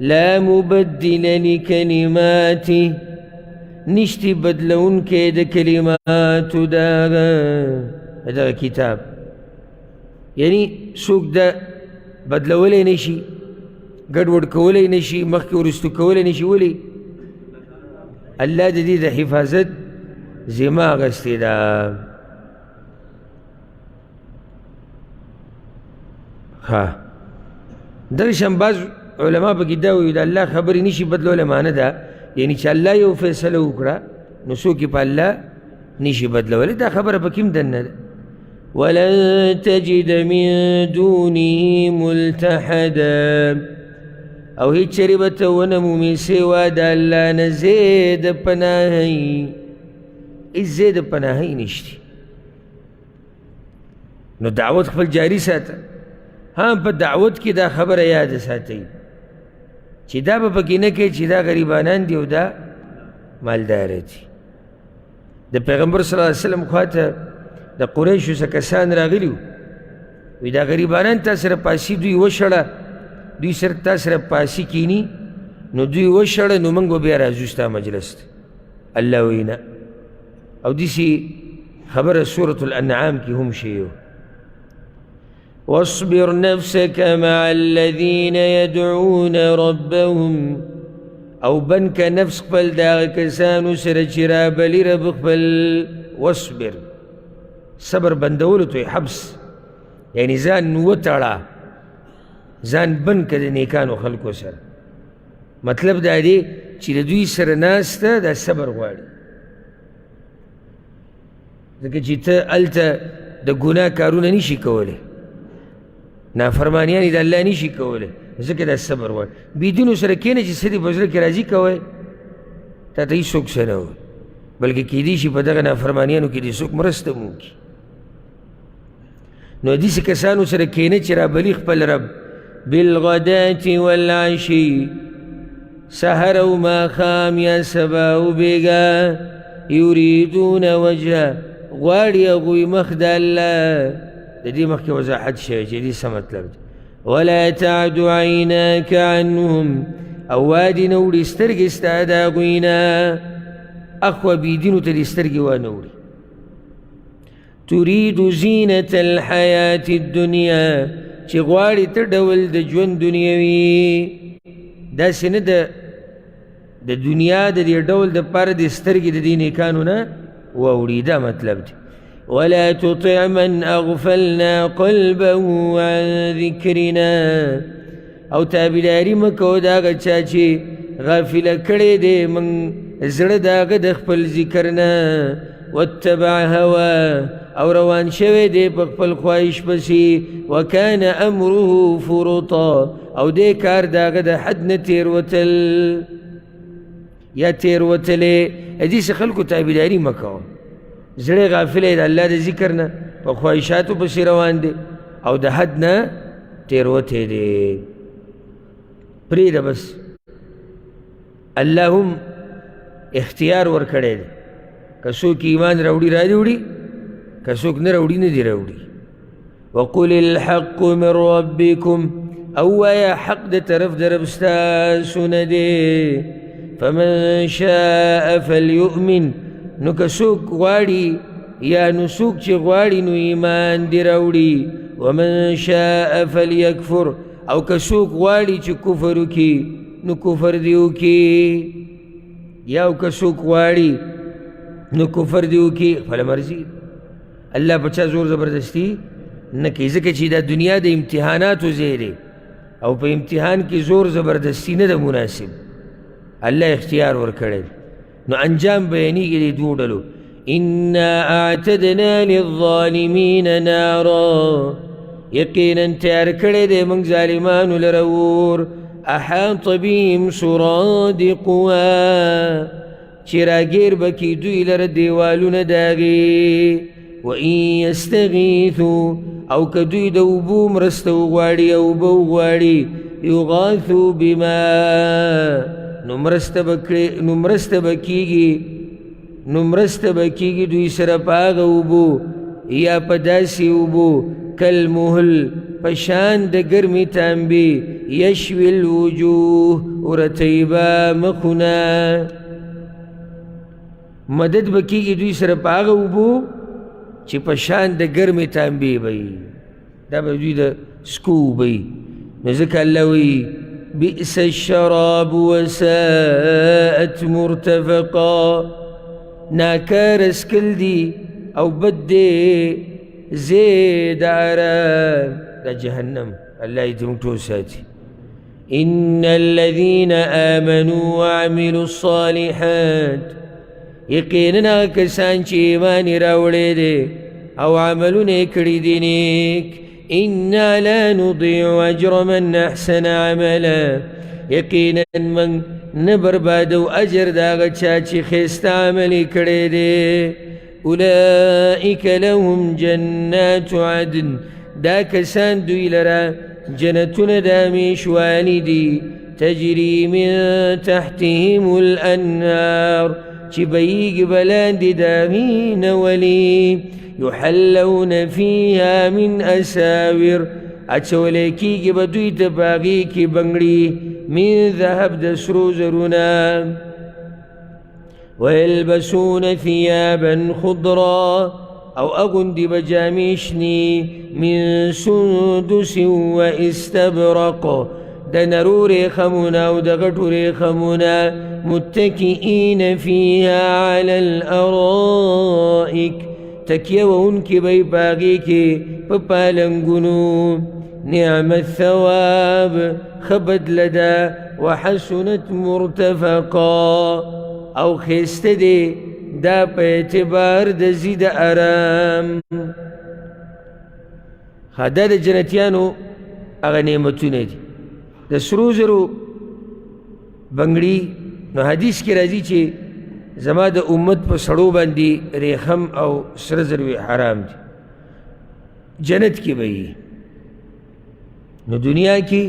لا مبدل لکلماته. نشتی بدلونکی د کلماتو دغه کتاب. یعنی څوک د بدلولی نشي، ګډوډ کولی نشي، مخکې وروستو کولی نشي. ولې؟ الله د دې د حفاظت ذمه اخیستې ده. درشم بعض علما پکې دا وایي د الله خبرې نشي بدلولی. معنی ده یعنی چې الله یو فیصله وکړه نو څوک یې په الله نشي بدلولی. دا خبره پکې هم دننه ده. ولن تجد من دونه ملتحدا. او هیڅ چېرې به ته ونه مومې سوا د الله نه ځای د پناهۍ. هېڅ ځای د پناهۍ نشته. نو دعوت خپل جاري ساته. په دعوت کې دا خبره یاد ساتئ چې دا به پکې نه کوي چې دا غریبانان دي او دا مالداره دي. د پیغمبر صلی الله علیه وسلم خواته د قریشو څه کسان راغلي وو. وایي دا غریبانان تا سره پاسي دوی وشړه، دوی سره تا سره پاسي کینی نو دوی وشړه نو موږ به بیا راځو ستا مجلس ته. الله وایي نه. او داسې خبره سورة الانعام کې هم شی و. واصبر نفسك مع الذين يدعون ربهم. او بنک نفس خپل د هغه کسانو سره چې رابلي رب خپل. واصبر صبر بندولو ته حبس، یعنی ځان وتړه، ځان بند که د نیکانو خلکو سره. مطلب دا دی چې د دوی سره ناسته دا صبر غواړي. ځکه چې ته هلته د ګناه کارونه نشي کولی، نافرمانیانې د الله نشي کولی، ځکه دا صبر غواړي. بېدینو سره کښېنه چې څه دې په زړه کې راضي کوی، تا ته هېڅوک څه نه وایي، بلکې کیدای شي په دغه نافرمانیانو کې دې څوک مرسته هم وکړي. نو داسې کسانو سره کښېنه چې رابلي خپل رب. بالغداة والعشي. سحر او ماخام یا سبا او بیگا یریدون وجه غواړي هغوی مخ د الله د دې مخکې وضاحت شوی چې دې څه مطلب دی ولا تعد عیناک عنهم او وادي نه وړي سترګې ستا د هغوی نه اخوا بېدینو ته دې سترګې وانه وړي تريد زینة الحیات الدنیا چې غواړي ته ډول د ژوند دنیوي داسې نه د دنیا د دې ډول دپاره د سترګې د دې نیکانو نه واوړي دا مطلب دی ولا تطع من اغفلنا قلبه عن ذکرنا او تابعداري مه کوه د هغه چا چې غافله کړی دی موږ زړه د هغه د خپل ذکر نه واتبع هوا او روان شوی دی په خپل خواهش پسې وکان امره فرطا او دې کار د هغه د حد نه تېروتل یا تېروتلې داسې خلکو تابعداري مه کوه زړه غافلی د الله د ذکر نه په خواهشاتو پسې روان دی او د حد نه تېروتی دی پرېږده بس الله هم اختیار ورکړی دی که څوک ایمان راوړي را دې وړي که څوک نه راوړي نه دې راوړي وقل الحق من ربکم او وایه حق د طرف د رب ستاسو نه دی فمن شاء فلیؤمن نو که څوک غواړي یا نو څوک چې غواړي نو ایمان دې راوړي ومن شاء فلیکفر او که څوک غواړي چې کفر وکړي نو کفر دې وکړي یا او که څوک غواړي نو کفر دې وکړي خپله مرضي الله په چا زور زبردستي نه کوي ځکه چې دا دنیا د امتحاناتو ځای دی او په امتحان کې زور زبردستی نه ده مناسب الله اختیار ورکړی نو انجام بیانیږي د دوو ډلو انا اعتدنا للظالمین نارا یقینا تیار کړی دی موږ ظالمانو لره اور احاط بهم سرادقها چې راګیر به کي دوی لره دیوالونه د هغې وان یستغیثوا او که دوی د اوبو مرسته وغواړي او اوبه وغواړي یغاثوا بما نو مرسته به کېږي دوی سره په هغه اوبو یا په داسې اوبو کالمهل په شان د ګرمې تانبې یشوي الوجوه ورتوي به مخونه مدد به کېږي دوی سره په هغه اوبو چې په شان د ګرمې تانبې به وي دا به دوی د سکو اوبه وي نو ځکه الله وایي بئس الشراب وساءت مرتفقا ناکار اسکل دی او بد دی زید آرام دا جهنم الله ایتم ټول ساتي ان الذين آمنوا وعملوا الصالحات یقینا کسان چې ایمان راوړی دی او عملونه یې کړي دي نیک انا لا نضيع اجر من احسن عملا یقینا من نه بربادو اجر د هغه چا چې ښایسته عمل یې کړی دی اولئک لهم جنات عدن دا کسان دوی لره جنتونه د همیشوالي دي تجري من تحتهم الانهار چې بهیږي به لاندې د هغې نه ولي یحلون فیها من اساور اچولی کېږي به دوی ته په هغې کې بنګړي من ذهب د سرو زرونه ویلبسون ثیابا خضرا او اغوندي به جامې شنې من سندس و استبرق د نرو ریخمونه او د غټو ریخمونه متکئین فیها علی الارائک تکیه وونکي به یې په هغې کې په پالنګونو نعم الثواب ښه بدله ده وحسنت مرتفقا او ښایسته دی دا په اعتبار د ځي د ارام دا د جنتیانو هغه نعمتونه دي د سرو زرو بنګړي نو حدیث کې راځي چې زما د امت په سړو باندې ریخم او سره زر حرام دي جنت کې به وي نو دنیا کې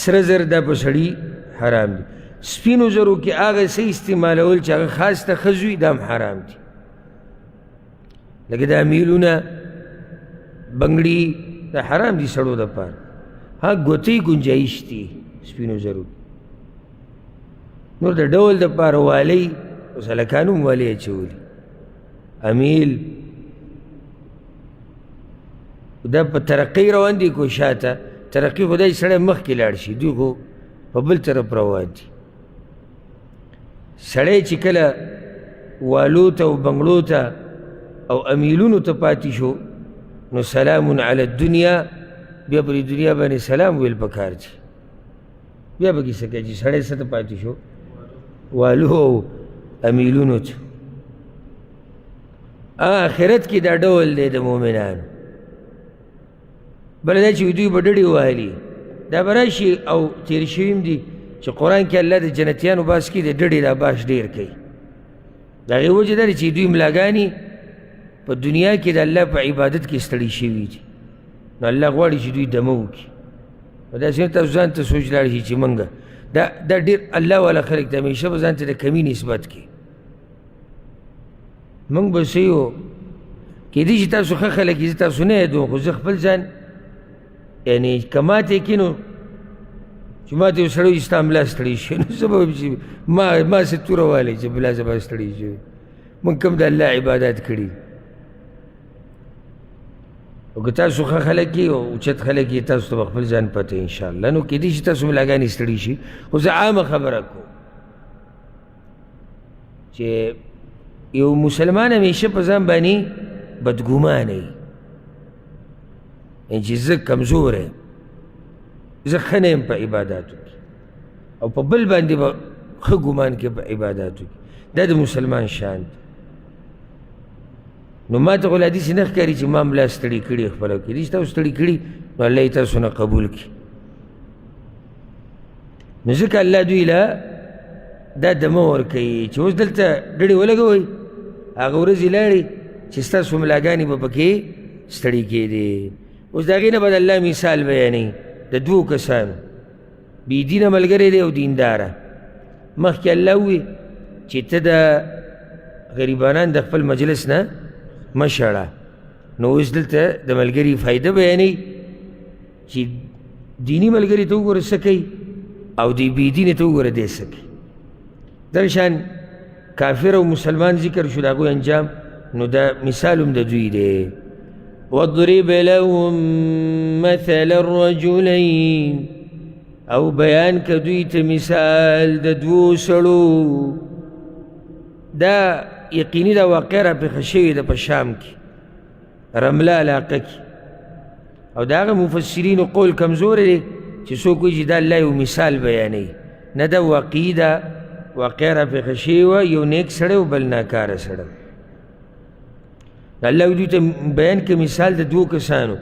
سره زر دا په سړي حرام دي سپینو زرو کې هغه څه استعمالول چې هغه خاص ته ښځو وي دا هم حرام دي، لکه دا میلونه بنګړي دا حرام دي سړو دپاره. ها ګوتې ګنجایش دي سپینو زرو، نور د ډول دپاره والۍ اوس هلکانو هم والۍ اچولي امیل دا په ترقۍ روان دي کو شاته ترقي خدای سړی مخکې لاړ شي، دوی خو په بل طرف روان دي. سړی چې کله والو ته او بنګړو ته او امیلونو ته پاتې شو نو سلام علی الدنیا، بیا پر دنیا باندې سلام ویل پکار دي. بیا به کیسه کوي چې سړی څه ته پاتې شو والو او امیلونو ته. آخرت کې دا ډول دی د مؤمنانو. بله دا چې دوی به ډډې وهلي دا به راشي او تېر شوي هم دي چې قرآن کې الله د جنتیانو باس کې د ډډې دا باش ډېر کوي. د هغې وجه دا چې دوی ملاګانې په دنیا کې د الله په عبادت کې ستړي شوي دي، نو الله غواړي چې دوی دمه وکړي. نو داسې تاسو ځان ته سوچ لاړ شي چې موږ دا ډېر الله والا خلک ته همیشه به ځان ته د کمي نسبت کړي. موږ به څه یو کېدای شي تاسو ښه خلک یې زه تاسو نه یادوم، خو زه خپل ځان یعنی که ماته یې کړي نو چې ماته یو سړی وي ستا ملا ستړی شي نو زه به چې ما څه توره والی چې بلا زه به ستړی شوی. موږ کوم د الله عبادت کړي او که تاسو ښه خلک یې او اوچت خلک یې تاسو ته به خپل ځان پته انشاءالله. نو کېدای شي تاسو ملاګانې ستړي شي، خو زه عامه خبره کوم چې یو مسلمان همیشه په ځان باندې بدګمانه وي، چې زه کمزور یم، زه ښه نه یم په عباداتو کې او په بل باندې به ښه ګمان کې په عباداتو کې. دا د مسلمان شان دی. نو ما ته خو له حدیث نه ښکاري چې ما ملا ستړي کړي خپله کېدای شي تاسو ستړي کړي نو الله یې تاسو نه قبول کړي. نو ځکه الله دوی له دا دمه ورکوي چې اوس دلته ډډې ولګوئ، هغه ورځې لاړې چې ستاسو ملاګانې به پکې ستړي کېدې. اوس د هغې نه به د الله مثال بیانوي د دوو کسانو، بېدینه ملګری دی او دینداره. مخکې الله ووي چې ته د غریبانان د خپل مجلس نه مه شړه، نو اوس دلته د ملګري فایده بیانوي چې دیني ملګري ته وګوره څه کوي او د بېدینې ته وګوره دی څه کوي. دغه شان کافر او مسلمان ذکر شو د هغوی انجام، نو دا مثال هم د دوی دی. واضرب لهم مثل الرجلين او بیان که دوی ته مثال د دوو سړو. دا یقیني دا واقع را پېښه شوې ده په شام کې رمله علاقه کې، او د هغه مفسرینو قول کمزوری دی چې څوک وایي چې دا الله یو مثال بیانوي، نه دا واقعي ده واقع را پېښه شوې وه، یو نیک سړی او بل ناکاره سړی. الله دوی ته بیان که مثال د دوو کسانو.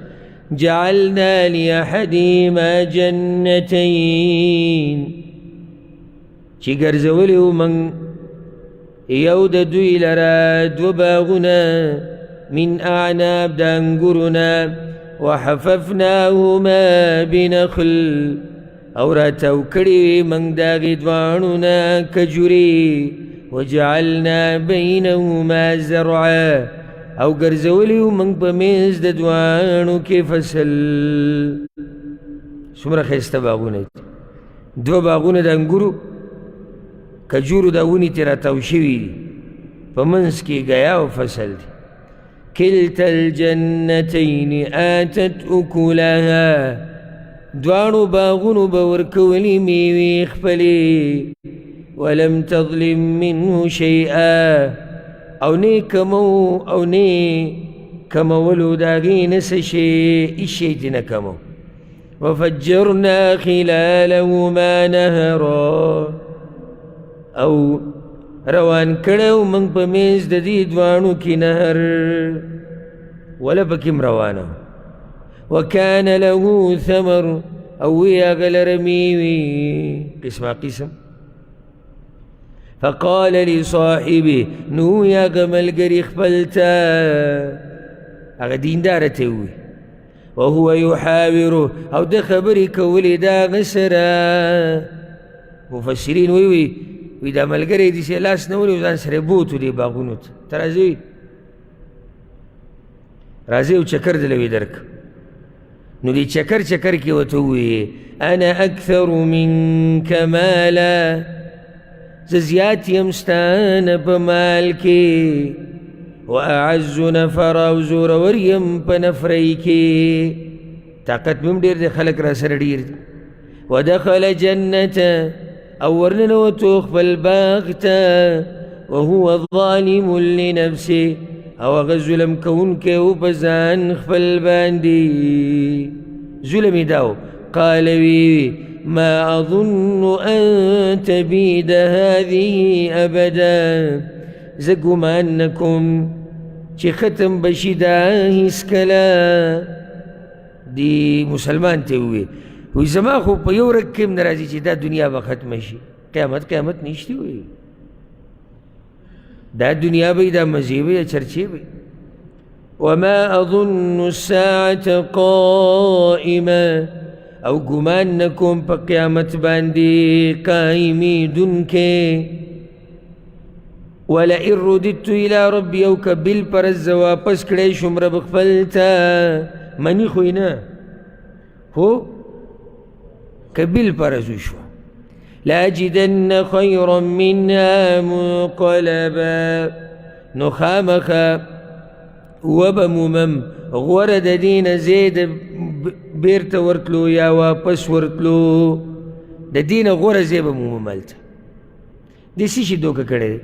جعلنا لأحدهما جنتين چې ګرځولي وو موږ یو د دوی لره دوه باغونه من اعناب د انګورونه وحففناهما بنخل او راتاو کړي وې موږ د هغې دواړو نه کجورې وجعلنا بینهما زرعا او ګرځولي وو موږ په منځ د دواړو کې فصل. څومره ښایسته باغونه دي، دوه باغونه د انګورو کجورو دا ونې ترې راتاو شوي دي، په منځ کې ګیا او فصل دی. کلتا الجنتین آتت اکلها دواړو باغونو به ورکولي میوې خپلې ولم تظلم منه شیئا او نه کمو او نه کمولو د هغې نه څه شی هېڅ شی دې نه کمو. وفجرنا خلالهما نهرا او روان کړو موږ په منځ د دې دواړو کې نهر وله پکې م روانه وکان له ثمر او وی هغه لره میوې قسمه قسم. فقال لصاحبه نو وی هغه ملګري خپل ته هغه دینداره ته ووی وهو يحاوره او د خبرې کولې د هغه سره مفسرین وی دا ملګری داسې لاس نه ونیو ځان سره بوتو دې باغونو ته راځئ راځئ یو چکر دله درک نو دې چکر کې ورته وویې انا اکثر منک مالا زه زیات یم ستا نه په مال کې واعز نفرا او زورور یم په نفرۍ کې طاقت مې هم ډېر دی خلک را سره ډېر دي ودخل جنته او ورننوتو خپل باغ ته وهو ظالم لنفسه او هغه ظلم کوونکی و په ځان خپل باندې ظلم یې دا و قال وی ما اظن ان تبید هذه ابدا زه ګمان نه کوم چې ختم بشي دا هیڅکله دی مسلمان ته ووی وی زما خو په یو رګ کې هم نه راځي چې دا دنیا به ختمه شي قیامت نشتی وی دا دنیا به دا مزې به چرچې به وما اظن الساعة قائمة او ګمان نه کوم په قیامت باندې قایمېدونکی ولئن رددت الى ربي او که بالفرض واپس کړی شوم رب خپل ته منی خو یې نه هو که بالفرض وشو لاجدن خيرا منها منقلبا نو خامخا وبممم غوره د دینه زید بیرته ورتلو یا واپس ورتلو د دینه غوره زی به مومم هلته دې څه شي دوکه کړی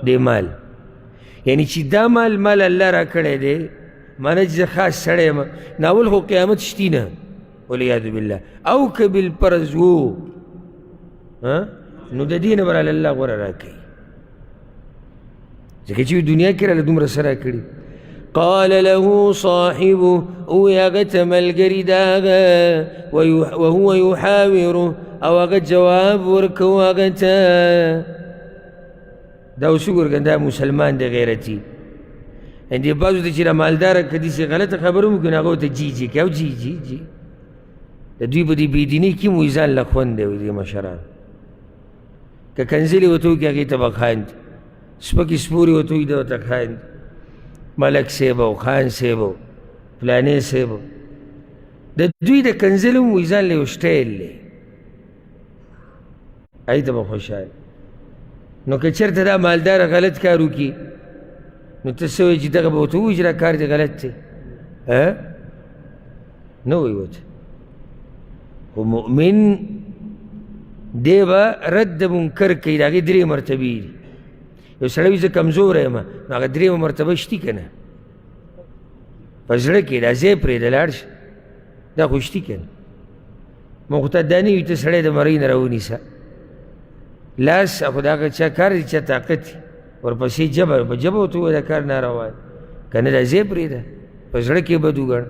دی مال یعنی چې دا مال الله را کړی دی مانه چې زه خاص سړی یم ناول خو قیامت شتي نه والعیاذ بالله او که بالفرض و نو د دینه به راله الله غوره راکوي ځکه چې دنیا کې راله دومره څه راکړي قال له صاحبه او هغه ته ملګري د هغه وهو یحاوره او هغه جواب ورکو هغه ته دا اوس وګوره دا مسلمان دی غیرتي دې بعضو ته چې را مالداره که داسې غلطه خبره وکړي نو هغه ورته جي کوي او جي د دوی په دې بېدینۍ کې مو ځان له خوند دی دې مشران که کنځلې ورته وکړي هغې ته به خاندي سپکې سپورې ورته وکړي ده ورته خاندي ملک صاحب او خان صاحب او فلانې صاحب د دوی د کنځلې مو ځان له یو سټایل دی هغې ته به خوشحال نو که چېرته دا مالداره غلط کار وکړي نو ته څه وایي چې دغه به ورته ووایي چې دا کار دې غلط دی نه وایي ورته خو مؤمن دی به رد د منکر کوي د هغې درې مرتبې دي یو سړی وي زه کمزوری یم نو هغه درېیمه مرتبه شتي که نه په زړه کې دا ځای پرېږده لاړ شه دا خو شتي که نه مونږ خو ته دا نه وي ته سړی د مرۍ نه راونیسه لاس خو د هغه چا کار دی چا طاقت وي ورپسې جبه په جبه ورته ووایه دا کار ناروا دی که نه دا ځای پرېږده په زړه کې بد وګڼه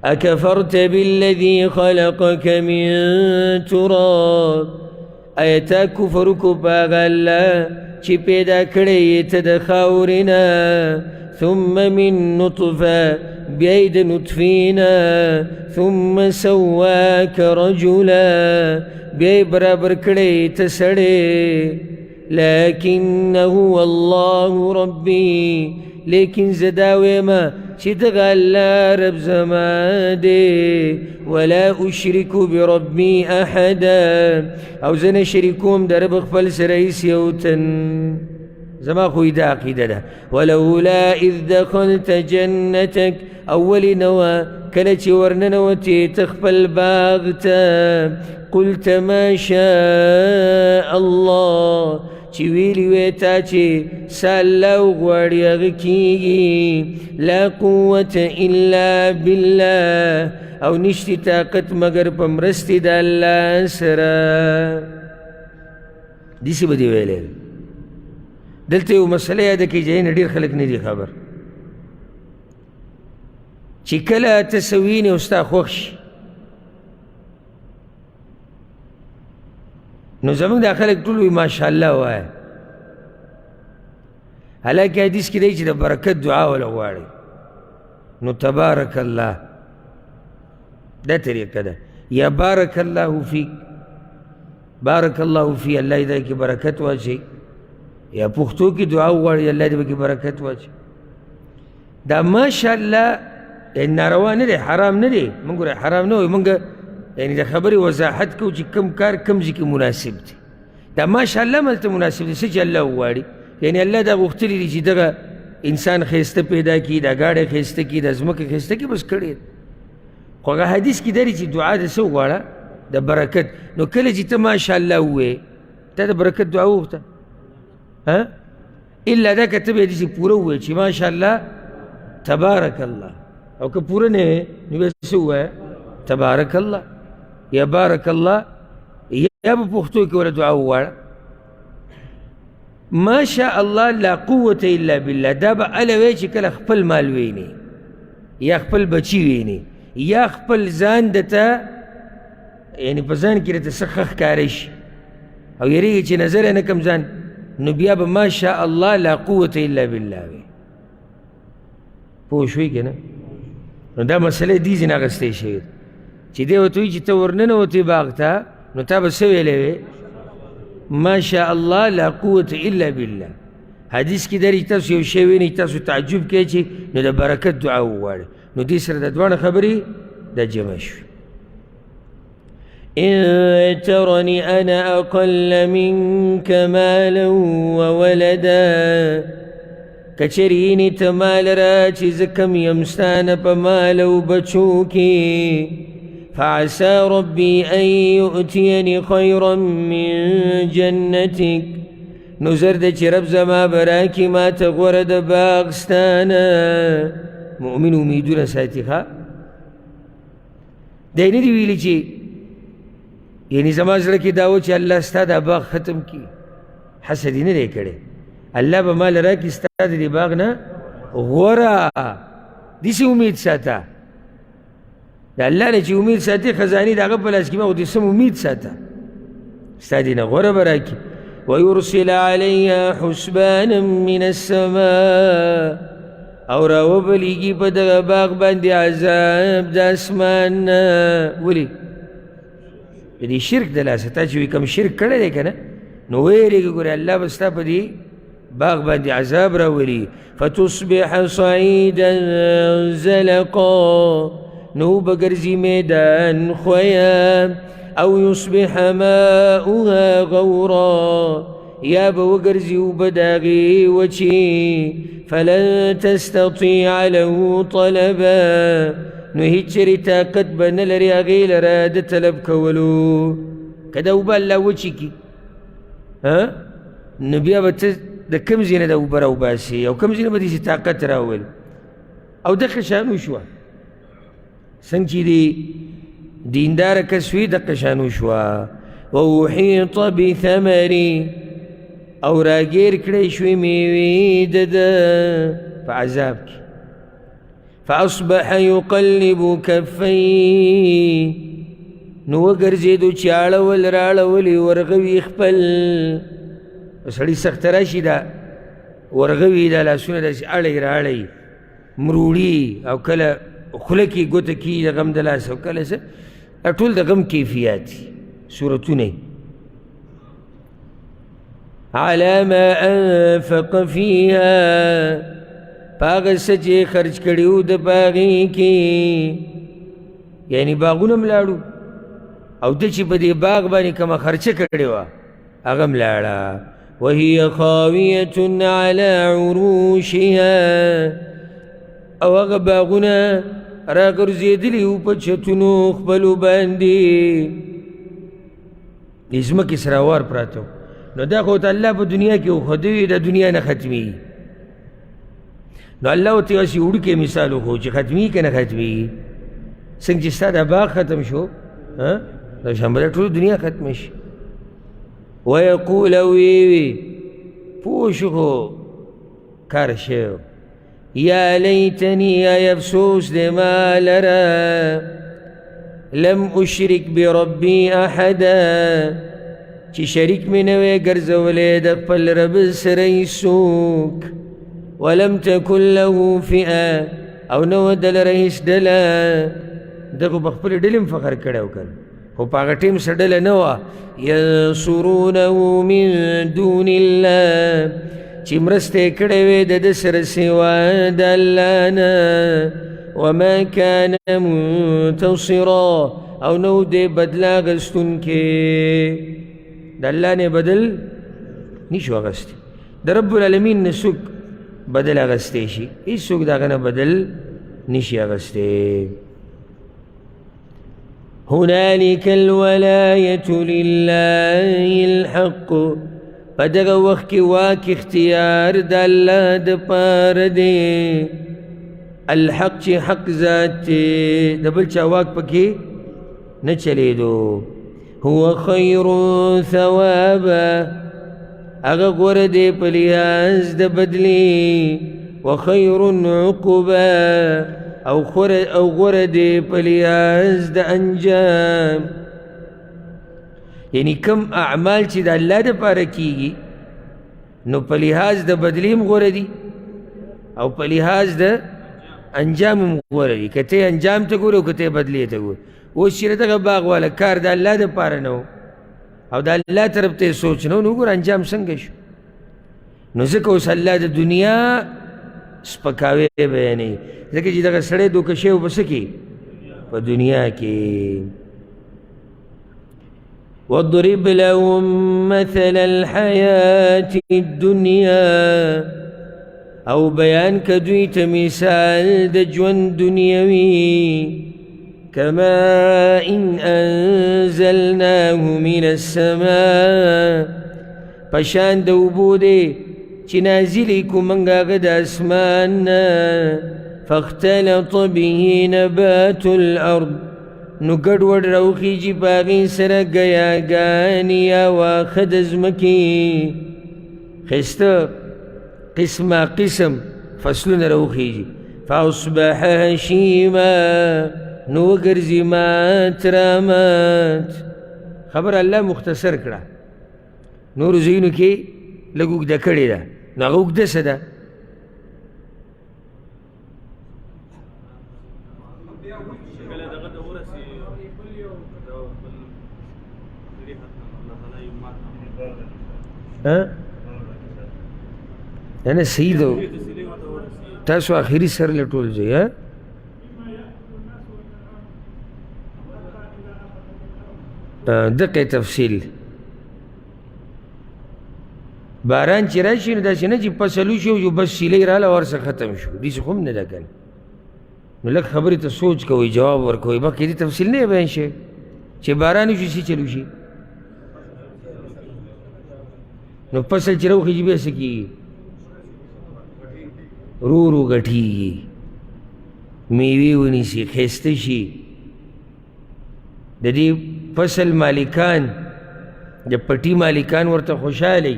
اکفرت بالذي خلقك من تراب آیا تا کفر وکړو په هغه الله چې پیدا کړی یې ته د خاورې نه ثم من نطفه بیا یې د نطفې نه ثم سواک رجلا بیا یې برابر کړی ته سړی لكن هو الله ربي لیکن زه دا ویمه چې دغه الله رب زما دی ولا اشرک بربي احدا او زه نه شریکوم د رب خپل سره هېڅ یو تن زما خو دا عقیده ده ولولا اذ دخلت جنتك اول نوه کله چې ورننوتې ته خپل باغ ته قلت ما شاء الله چې ویلي وې تا چې څه الله وغواړي هغه کېږي لا قوة الا بالله او نشتی طاقت مگر په مرستې د الله سره داسې به دې ویلی دلته یو مسله یاده کړئ چې نه ډېر خلک نه دي خبر چې کله ته څه وینې او ستا خوښ شي نو زمونږ دا خلک ټول وایي ماشاءالله وایه حالانکه حدیث کې دی چې د برکت دعا وله غواړئ نو تبارک الله دا طریقه ده یا بارک الله فیک، بارک الله فی، الله دې کې برکت واچي، یا پښتو کې دعا وغواړي الله دې کې برکت واچي. دا ماشاءالله ناروا نه دی، حرام نه دی. مونږ ګوره حرام نه وایو، مونږ یعنې د خبرې وضاحت کوو چې کوم کار کوم ځای کې مناسب دی. دا ماشاءالله ملته مناسب دی څه چې الله وغواړي. یعنې الله دا غوښتلی دي چې دغه انسان ښایسته پیدا کړي، دا ګاډی ښایسته کړي، دا ځمکه ښایسته کړي، بس کړی. خو هغه حدیث کې دا دی چې دعا د څه وغواړه؟ د برکت. نو کله چې ته ماشاءالله ووایې تا د برکت دعا وغوښته الا دا که ته بیا داسې پوره ووایې چې ماشاءالله تبارک الله، او که پوره نه وې نو بیا څه ووایه؟ تبارک الله یا بارک الله، یا په پښتو کې ورته دعا وغواړه. ما شاء الله لا قوة الا بالله. دا به هله وایي چې کله خپل مال ویني، یا خپل بچي ویني، یا خپل ځان درته یعنې په ځان کې درته څه ښه ښکاره شي او یېرېږي چې نظر یې نه کم ځان، نو بیا به ما شاء الله لا قوة الا بالله وي. پوه شوئ که نه؟ نو دا مسله دې ځینې اخیستی شوې ده چې دی ورته وایي چې ته ورننوتې باغ ته، نو تا به څه ویلی وې؟ ما شاء الله لا قوة الا بالله. حدیث کې دا چې تاسو یو شی وینئ تاسو تعجب کوئ چې نو د برکت دعا وغواړئ. نو دې سره د دواړه خبرې دا جمع شوې. إن ترني أنا أقل منك مالا وولدا، کچرینی تمال را چی زکم یمستان پا مال و بچو کی، فعسى ربي أن يؤتيني خيرا من جنتك، نظر ده چی رب زما براکی ما تغورد باغستانا. مؤمن امیدون ساتی خواه دینی دی ویلی چی یعنی زما زړه کې دا و چې الله ستا دا باغ ختم کی، حسد یې نه دی کړی. الله به مال راکړي ستا د دې باغ نه غوره. داسې امید ساته، د الله نه چې امید ساتې خزانې د هغه په لاس کې ما خو دې سم امید ساته، ستا دې نه غوره به راکړي. ویرسل علیها حسبانا من السماء، او راوبلیږي په دغه باغ باندې عذاب د اسمان نه. ولې؟ د دې شرک د لاسه تا چې وي کوم شرک کړی دی که نه، نو ویرېږي ګورې الله به ستا په دې باغ باندې عذاب راولي. فتصبح صعيدا زلقا، نو بګرځي میدان خویا. او یصبح ماؤها غورا، یا به وګرځي اوبه د هغې وچې. فلن تستطيع له طلبا، نو هیڅ چېرې طاقت به نه لري هغې لره د طلب کولو. که دا اوبه الله وچې کي نو بیا به ته د کوم ځای نه د اوبه راوباسې او کوم ځای نه به داسې طاقت راولي. او دغه شانو شوه څنګه چې د دینداره کس وي دغه شانو شوه. واحیط بثمري، او راګیر کړی شوې میوې د ده په عذاب کې. فاصبح يقلب كفيه، نو وګرځېدو چې اړول راړولې ورغوي خپل. سړي سخته راشي دا ورغوي دا لاسونه داسې اړی راړی مروړي، او کله خوله کې ګوته کې د غم د لاس، او کله څه ټول د غم کیفیات دي صورتونه. على ما انفق فيها، پاغه څه چې خرج کړي وو د باغې کې، یعنی باغونه م لاړو او ده چې په دې باغ باندې کومه خرچه کړې وه هغه م لاړه. وهي خاویة على عروشها، او هغه باغونه راګرځېدلي وو په چتونو خپلو باندې، د ځمکې سره وار پراته وو. نو دا خو ته الله په دنیا کې وښودوي، د دنیا نه ختمېږي. نو الله ورته یوسې وړوکی مثال وښو چې ختمېږي که نه ختمېږي. څنګه چې ستا دا باغ ختم شو دا شانبه ټول دنیا ختمه شي. ویقول ویوي پوه شو خو کار شوی. یا لیتنی ای افسوس دی ما لره لم اشرک بربی احدا، چې شریک مې نه وی ګرځولی د خپل رب سره هیڅوک. ولم تکن له فئه، او نه وه د لره هېڅ ډله ده خو په خپلې ډلې هم فخر کړی و که نه، خو په هغه ټیم څه ډله نه وه ینصرونه من دون الله چې مرسته یې کړې وې د ده سره سوا د الله نه، وما كان منتصرا او نو دې بدله اخیستونکی، د الله نه بدل نشو اخیستی، د رب العالمین نه څوک بدل اخیستی شي، هېڅوک د هغه نه بدل نشي اخیستی. هنالك الولاية لله الحق، په دغه وخت کې واک اختیار د الله د پاره دی، الحق چې حق ذات دی، د بل چا واک پکې نه چلیدو. هو خیر ثوابا، هغه غوره دی په لحاظ د بدلی، وخیر عقبا او غوره دی په لحاظ د انجام. یعنی کم اعمال چې د الله دپاره کیږي نو په لحاظ د بدلی هم غوره دي او په لحاظ د انجام هم غوره دي، که ته انجام ته ګورې او که ته بدلی ته ګورې. اوس چې دغه باغ والا کار د الله دپاره نه و او د الله طرف ته یې سوچ نه و، نو وګوره انجام څنګه شو. نو ځکه اوس الله د دنیا سپکاوی بیانوي، ځکه چې دغه سړی دوکه شوی و په څه کې؟ په دنیا کې. واضرب لهم مثل الحیات الدنیا، او بیان که دوی ته مثال د ژوند دنیوي، كماء انزلناه من السماء، پشان د اوبو دی چې نازلې کړو موږ هغه د اسمان نه، فاختلط به نبات الارض، نو ګډوډ راوخیږي په هغې سره ګیاګانې یا واښه د ځمکې، ښایسته قسمه قسم فصلونه راوخیږي. فاصبح هشیما، نو وګرځي مات رامات. خبر الله مختصر کړه، نورو ځایونو کې لږ اوږده کړې ده، نو هغه اوږده څه ده؟ نه صحیح ده، تاسو آخري سر له ټول ځای دقیق تفصیل. باران چې راشي نو داسې نه چې فصل وشي او بس سیلۍ راله ورسره ختم شو، داسې خو هم نه ده که نه. نو لږ خبرې ته سوچ کوئ، جواب ورکوئ، مخکې دې تفصیل نه بیان شي چې باران وشي څه چل وشي. نو فصل چې راوخیږي بیا څه کېږي؟ رو رو غټېږي، میوې ونیسي، ښایسته شي. د دې فصل مالکان، د پټي مالکان ورته خوشحاله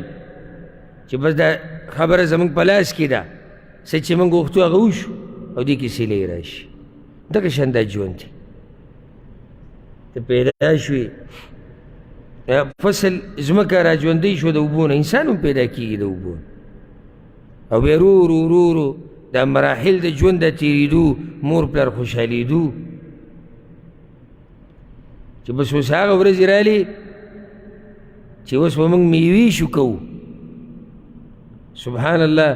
چې بس دا خبره زموږ په لاس کې ده، څه چې موږ غوښتو هغه وشو او دې کې سیلۍ راشي. دغه شان دا ژوند دی. ته پیدا شوې، فصل ځمکه را ژوندی شو د اوبو نه، انسان هم پیدا کېږي د اوبو نه، او بیا رو رو رو رو دا مراحل د ژوند د تېرېدو، مور پلار خوشحالېدو، چې بس اوس هغه ورځې رالې چې اوس به موږ میوې شو کوو. سبحان الله،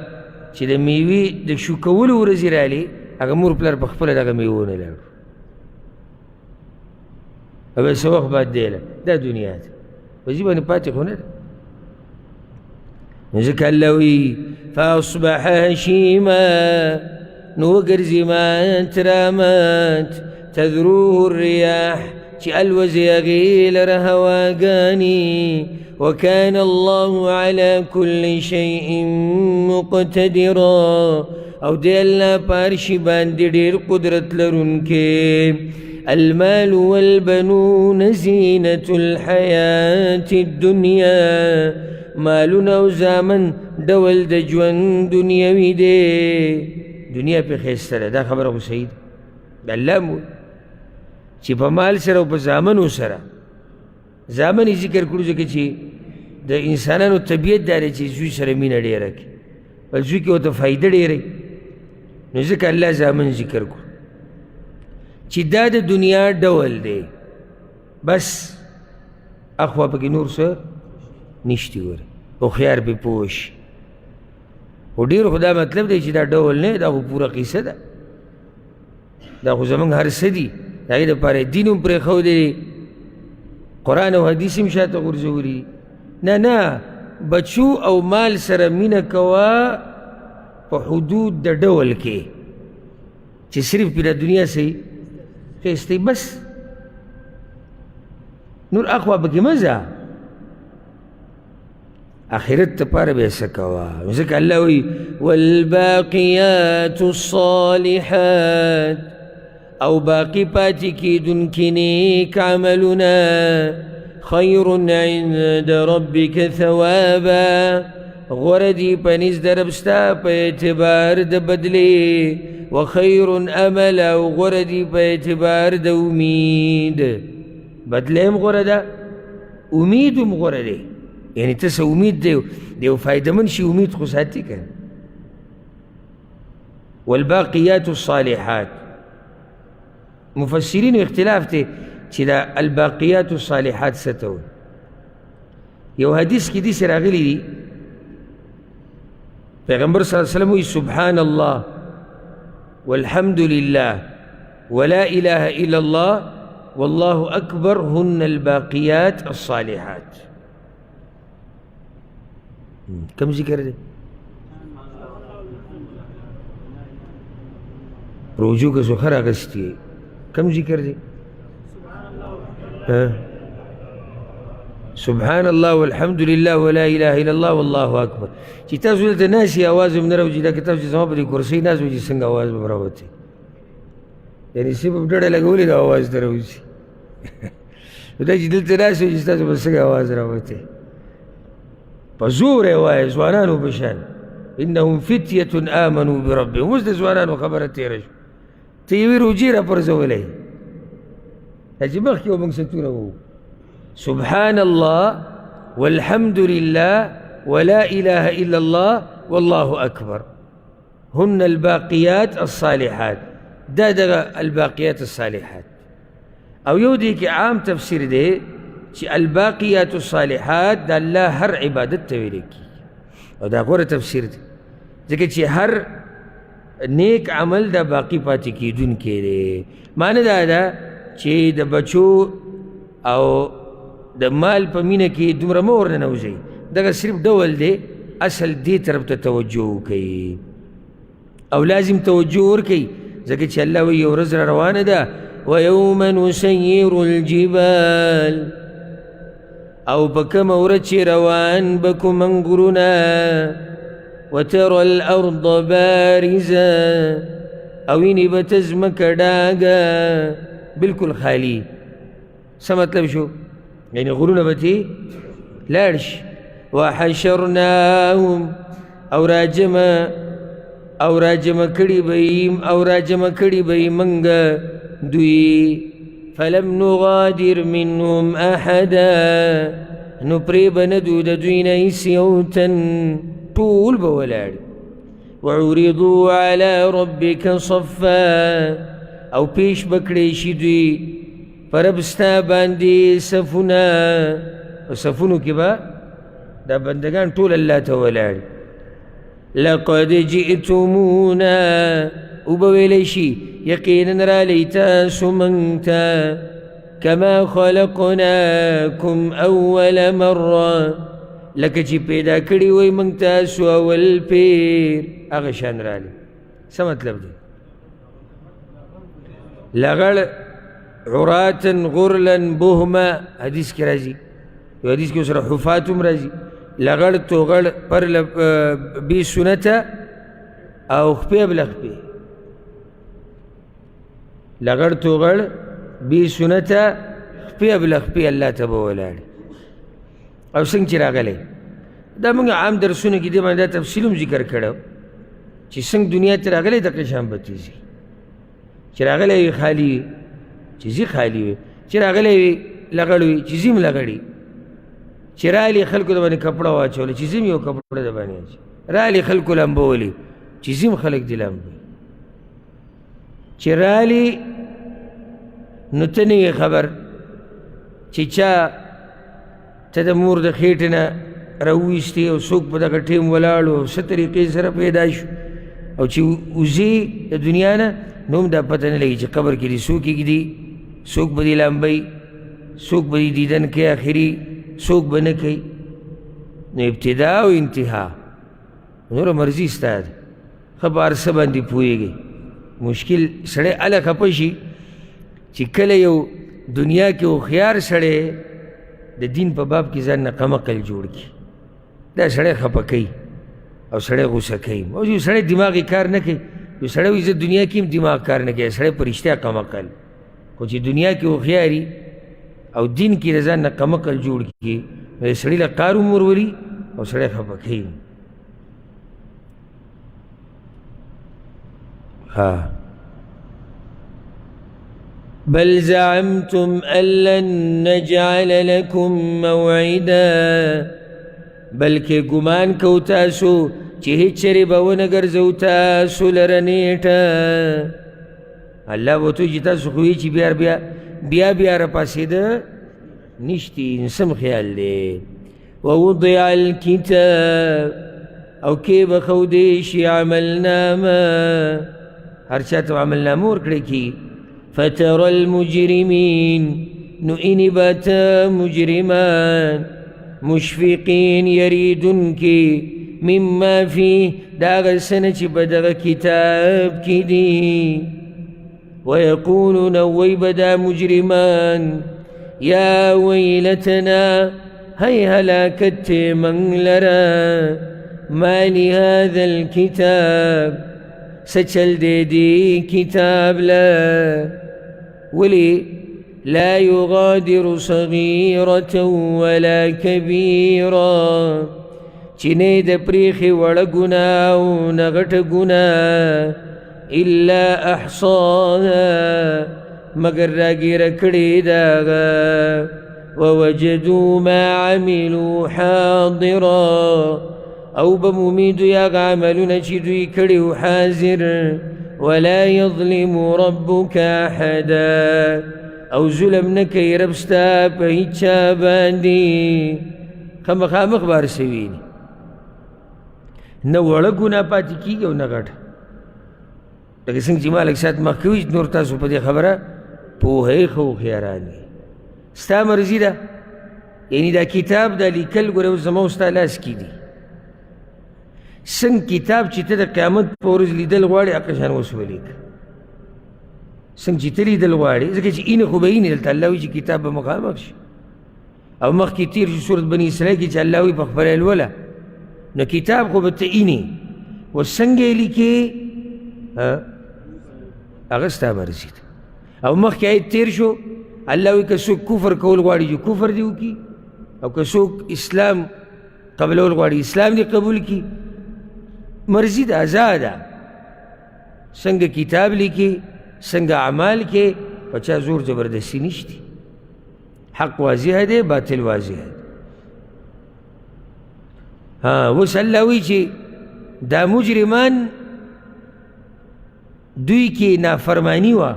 چې د میوې د شو کولو ورځې رالې، هغه مور پلار په خپله دغه میوو نه لاړو، او بیا څه وخت بعد دی دا دنیا ده، په دې باندې پاتې خو نه ده. نو ځکه الله وایي فاصبح هشیما، نو وګرځي مات رامات، تذروه الریاح، چې الوزي هغې لره هواګانې، وكان الله على كل شيء مقتدرا، او دی الله په هر شي باندې ډېر قدرت لرونکی. المال والبنون زینة الحیاة الدنیا، مالونه او زامن ډول د ژوند دنیوي دی، دنیا پې ښایسته ده. دا خبره خو صحیح ده، د الله مو چې په مال سره او په زامنو سره، زامن یې ذکر کړو ځکه چې د انسانانو طبیعت دا دی چې زوی سره مینه ډېره کړي، بل زوی کې ورته فایده ډېره وي، نو ځکه الله زامن ذکر کړو چې دا د دنیا ډول دی بس اخوا پکې نور څه نشتی ګوره هوښیار پې پوه شي خو ډېر خو دا مطلب دی چې دا ډول نه دا خو پوره قصه ده دا خو زمونږ هر څه دي د هغې دپاره یې دین هم پرېښودی دی قرآن او حدیث هم شاته غورځولي نه نه بچو او مال سره مینه کوه په حدود د ډول کې چې صرف پې د دنیا صحیح ښایسته بس نور اخوا پکې مزه آخرت دپاره به یې څه کوه ځکه الله وایي والباقیات الصالحات او باقی پاتې کېدونکي نیک عملونه خیر عند ربک ثوابا غوره دي په نزد د رب ستا په اعتبار د بدلې وخیر املا او غوره دي په اعتبار د امید بدله هم غوره ده امید هم غوره دی یعنی ته څه امید دی د یو فایدهمند شي امید خو ساتي که والباقیات الصالحات مفسرینو اختلاف دی چې دا الباقیات الصالحات څه ته وایي یو حدیث کې داسې راغلی دي پیغمبر صلی الله علیه وسلم وایي سبحان الله والحمد لله ولا اله الا الله والله اکبر هن الباقیات الصالحات کم ذکر دی روجو که سخر اغسطی کم ذکر دی سبحان الله والحمد لله ولا اله الا الله والله اکبر چې تاسو دلته ناسي آواز هم نه راوځي دا کتاب چې زما په دې کرسۍ ناست وي چې څنګه آواز به راوځي یعنې صرف ډډه لګولې دا آواز ته راوځي دا چې دلته ناست وي چې تاسو به څنګه آواز راوځي په زور یې وایه ځوانانو په شان انهم فتیة آمنوا بربهم اوس د ځوانانو خبره تېره شوه ته یوې روجې راپرځولی دا چې مخکې به موږ ستونه وو سبحان الله والحمد لله ولا إله إلا الله والله أكبر هن الباقيات الصالحات دا الباقيات الصالحات او یو دی کې عام تفسیر دی چې الباقیات الصالحات د الله هر عبادت ته ویل کېږي او دا غوره تفسیر دی ځکه چې هر نیک عمل د باقي پاتې کېدونکی دی معنی دا ده چې د بچو او د مال په مینه کې دومره مه ورننوځئ دغه صرف ډول دی اصل دې طرف ته توجه وکوئ او لازم توجه ورکوئ ځکه چې الله وایي یو ورځ را روانه ده ویوم نسیر الجبال او په کومه ورځ چې روان به کوم غرونه وترى الارض بارزه او وینې به ته ځمکه ډاګه بلکل خالي څه مطلب شو یعنی غرونه به تې لاړ شي وحشرناهم او راجمه کړي به یې موږ دوی فلم نغادر منهم احدا نو پرې به نه دو د دوی نه هېڅ یو تن ټول به ولاړ وعرضوا على ربك صفا او پیش به کړی شي دوی په رب ستا باندې صفونه په صفونو کې به دا بندګان ټول الله ته ولاړ لقد جئتمونا وبه ویلی شي یقینا رالی تاسو موږ ته کما خلقناکم اول مره لکه چې پیدا کړي وی موږ تاسو اول پیر هغه شان رالی څه مطلب دی لغړ عراتا غرلا بهما حدیث کې راځي یو حدیث کې سره حفات هم راځي لغړ توغړ پر بی سنته او خپې بله خپې لغړ توغړ بی سنته خپې بله خپې الله ته به ولاړ او څنګه چې راغلی دا موږ عام درسونو کې دې باندې دا تفصیل هم ذکر کړی چې څنګه دنیا ته راغلی دقې شان به تېځي چې راغلی وي خالي وي چې ځي خالي وي چې راغلی وي لغړ وي چې ځي هم لغړي چې رالي خلکو د باندې کپړه واچولی چې ځي هم یو کپړه د باندې اچي رالي خلکو لمبولي چې ځي هم خلک دې لمبوي چې رالي نو ته نه یې خبر چې چا ته د مور د خېټې نه راوویستې او څوک په دغه ټیم ولاړ او څه طریقې سره پیدا شو او چې وځې د دنیا نه نو هم دا پته نه لګي چې قبر کې دې څوک ایږدي څوک به دې لامبئ څوک به دې دیدن کوي آخري څوک به نه کوي نو ابتدا او انتها نوره مرضي ستا ده ښه په هر څه باندې پوهېږي مشکل سړی هله خفه شي چې کله یو دنیا کې هوښیار سړی د دین په باب کې ځان نه قمقل جوړ کړي دا سړی خفه کوي او سړی غوسه کوي او یو سړی دماغ یې کار نه کوي یو سړی وایي زه دنیا کې هم دماغ کار نه کوي سړی په رښتیا قمقل خو چې دنیا کې هوښیاري او دین کې د ځان نه قمقل جوړ کړي نو د سړي له کار هم ورولي او سړی خفه کوي بل زعمتم أن لن نجعل لكم موعدا بلکې ګمان کو تاسو چې هیڅ چېرې به ونه ګرځو تاسو لره نیټه الله به وتو چې تاسو خو چې بیا راپاڅېده نشتی سم خیال دی ووضع الكتاب او کې به ښودې شي عملنامه هر چا ته عملنامه ورکړی کي فترى المجرمين نو إني باتا مجرمان مشفقين يريدنك مما فيه داغ السنة بدغ كتاب كدي ويقولون ويبدا مجرمان يا ويلتنا هي هلاكت من لرا ما لهذا الكتاب سچل دي كتاب لا ولي لا يغادر صغيرة ولا كبيرة چنه د پریخي وړه ګناه او نه غټه ګناه الا احصاها مگر راګیره کړې داغه ووجدوا ما عملوا حاضرا او بمومید یا عملونه چې دوی کړي حاضر ولا يظلم ربك احدا او ظلم نه کوي رب ستا په هیڅ چا باندې خامخ بار سوي نه وړه ګناه پاتې کېږي او نه غټه لکه څنګه چې ما لږ ساعت مخکې وي نور تاسو په دې خبره پوهئ ښه هوښیاران یې ستا مرضي ده یعنې دا کتاب دا لیکل ګوره اوس زما او ستا لاس کې دي څنګه کتاب چې ته د قیامت په ورځ لیدل غواړې هغه شان اوس ولیکه څنګه چې ته لیدل غواړې ځکه چې اینه خو به اینې دلته الله وایي چې کتاب به مخامخ شي او مخکې تېر شي سورت بني اسرائیل کې چې الله وایي په خپله یې لوله نو کتاب خو به ته اینې و څنګه یې لیکې هغه ستا مرضي ده او مخکې آیت تېر شو الله وایي که څوک کفر کول غواړي چې کفر دې وکړي او که څوک اسلام قبلول غواړي اسلام دې قبول کړي مرضي ده ازاده څنګه کتاب لیکي څنګه اعمال کې په چا زور زبردستي نشتی حق واضح دی باطل واضح دی اوس الله وایي چې دا مجرمان دوی کې نافرمانی وه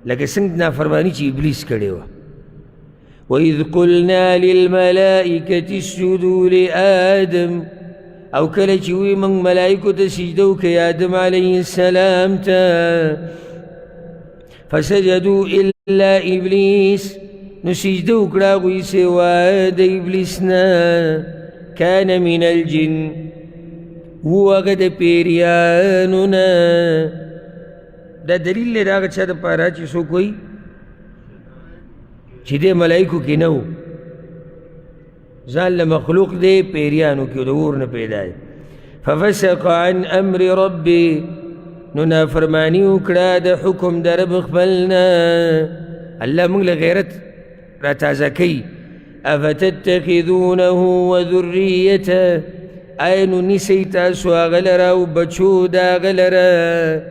لکه څنګه نافرمانی چې ابلیس کړې وه وإذ قلنا للملائكة اسجدوا لآدم او کله چې وی موږ ملایکو ته سجده وکړئ آدم علیه السلام ته فسجدوا الا ابلیس نو سجده وکړه هغوی سوا د ابلیس نه کان من الجن و هغه د پیریانو نه دا دلیل دی د هغه چا دپاره چې څوک وایي چې دی ملایکو کې نه و ځان له مخلوق دی پیریانو کې د اور نه پیدا دی ففسق عن امر ربي نو نافرماني وکړه د حکم د رب خپل نه الله موږ له غیرت را تازه کوي افتتخذونه وذريته آیا نو نیسئ تاسو هغه لره او بچو د هغه لره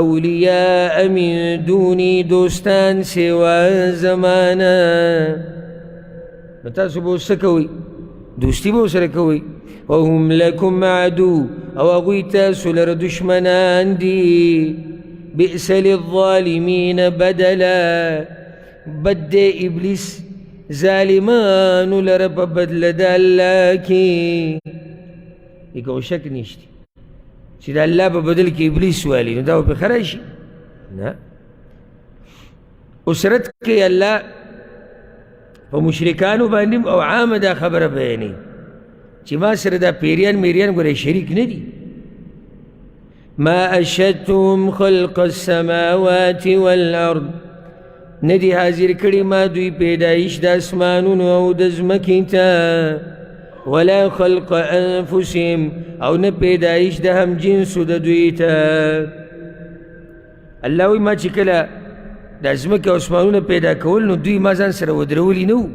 اولیاء من دوني دوستان سوا زمانه نو تاسو به اوس څه کوئ دوستي به ورسره کوئ وهم لکم عدو او هغوی تاسو لره دشمنان دي بئس للظالمین بدلا بد ابلیس ظالمانو لره په بدله د الله کې یکو شک نشته چې د الله په بدل کې ابلیس والی نو دا به ښه راشي نه اسرت کې الله په مشرکانو باندې او عامه دا خبره بیانوي چې ما سره دا پیریان میریان ګوره شریک نه دي ما اشهدتهم خلق السماوات والارض ندی حاضر کړي ما دوی پیدایش د اسمانونو او د ځمکې ته ولا خلق انفسهم او نه پیدایش د هم جنسو د دوی ته الله وی ما چې کله د ځمکې او اسمانونه پیدا کول نو دوی ما ځان سره ودرولي نه وو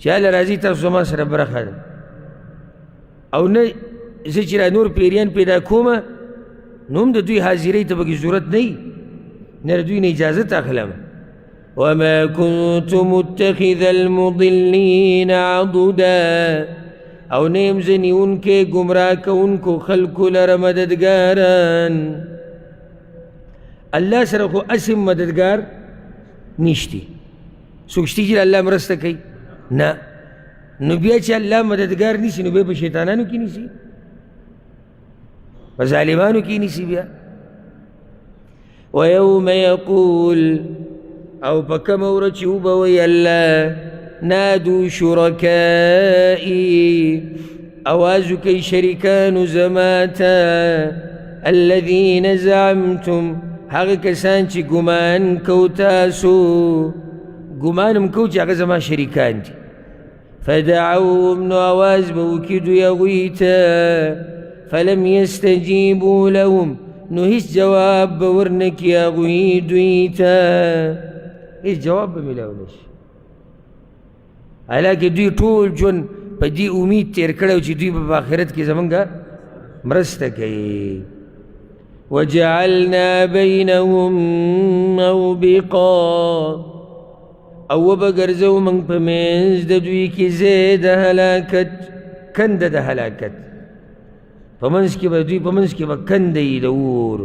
چې هله راځي تاسو زما سره برخه ده او نه زه چې را نور پیریان پیدا کومه نو هم د دوی حاضرۍ ته پکې ضرورت نه وي نه د دوی نه اجازت اخلم وما كنت متخذ المضلين عضدا او نیم زه نیونکې ګمراه کوونکو خلکو لره مددګاران الله سره خو اسم مددګار نشتی څوک شته چې الله مرسته کوي نه نو بیا چې الله مددګار نیسي نو بیا په شیطانانو کې نیسي په ظالمانو کې نیسي بیا ويوم يقول او په کومه ورځ چې وبوي الله نادوا شركائي اواز کوي شریکانو زما ته الذين زعمتم هغه کسان چې ګمان کو تاسو ګمان هم کو چې هغه زما شریکان دي فدعوهم نو آواز به وکړي دوی هغوی ته فلم یستجیبوا لهم نو هیڅ جواب به ورنه کړي هغوی دوی ته هیڅ جواب به میلاو نه شي حالانکې دوی ټول ژوند په دې امید تېر کړی و چې دوی به په آخرت کې زمونږ مرسته کوي وجعلنا بينهم موبقا او وبګرځو موږ په منځ د دوی کې ځای د هلاکت کنده د هلاکت په منځ کې به دوی په منځ کې به کنده یي د اور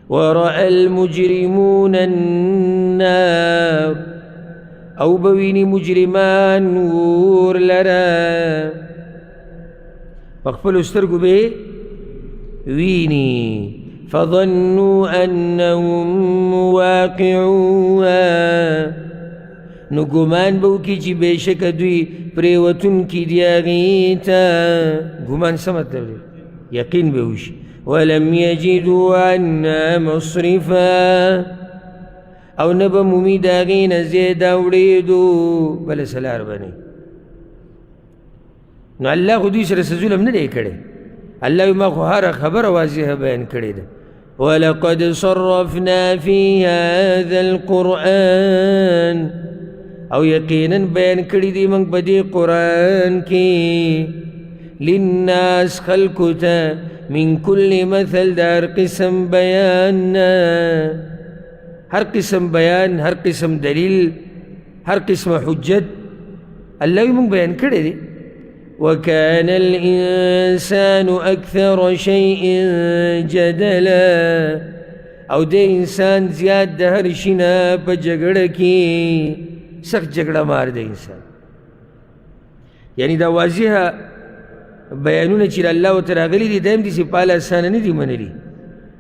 ورأى المجرمون النار او بویني مجرمان اور لره په خپلو سترګو به ویني فظنوا انهم واقعوها نو ګمان به وکړي چې بېشکه دوی پرېوتونکي دي هغې ته ګمان څه مطلب دی یقین به وشي ولم یجدوا عنا مصرفا او نه به مومي د هغې نه ځای د اوړېدو بله څه لار به نه نو الله خو دوی سره څه ظلم نه دی کړی الله ما خو هر خبره واضحه بیان کړې ده ولقد صرفنا في هذا القرآن او یقینا بیان کړي دي موږ په دې قرآن کې للناس خلقو ته من كل مثل د هر قسم بیان هر قسم بیان هر قسم دلیل هر قسم حجت الله موږ بیان کړي دي وكان الإنسان أكثر شيء جدلا او د انسان زیاد د هر شي نه په جګړه کې سخت جګړه مار دی انسان یعنی دا واضحه بیانونه چې الله ورته راغلي دي دا هم داسې پاله اسانه نه دي منلي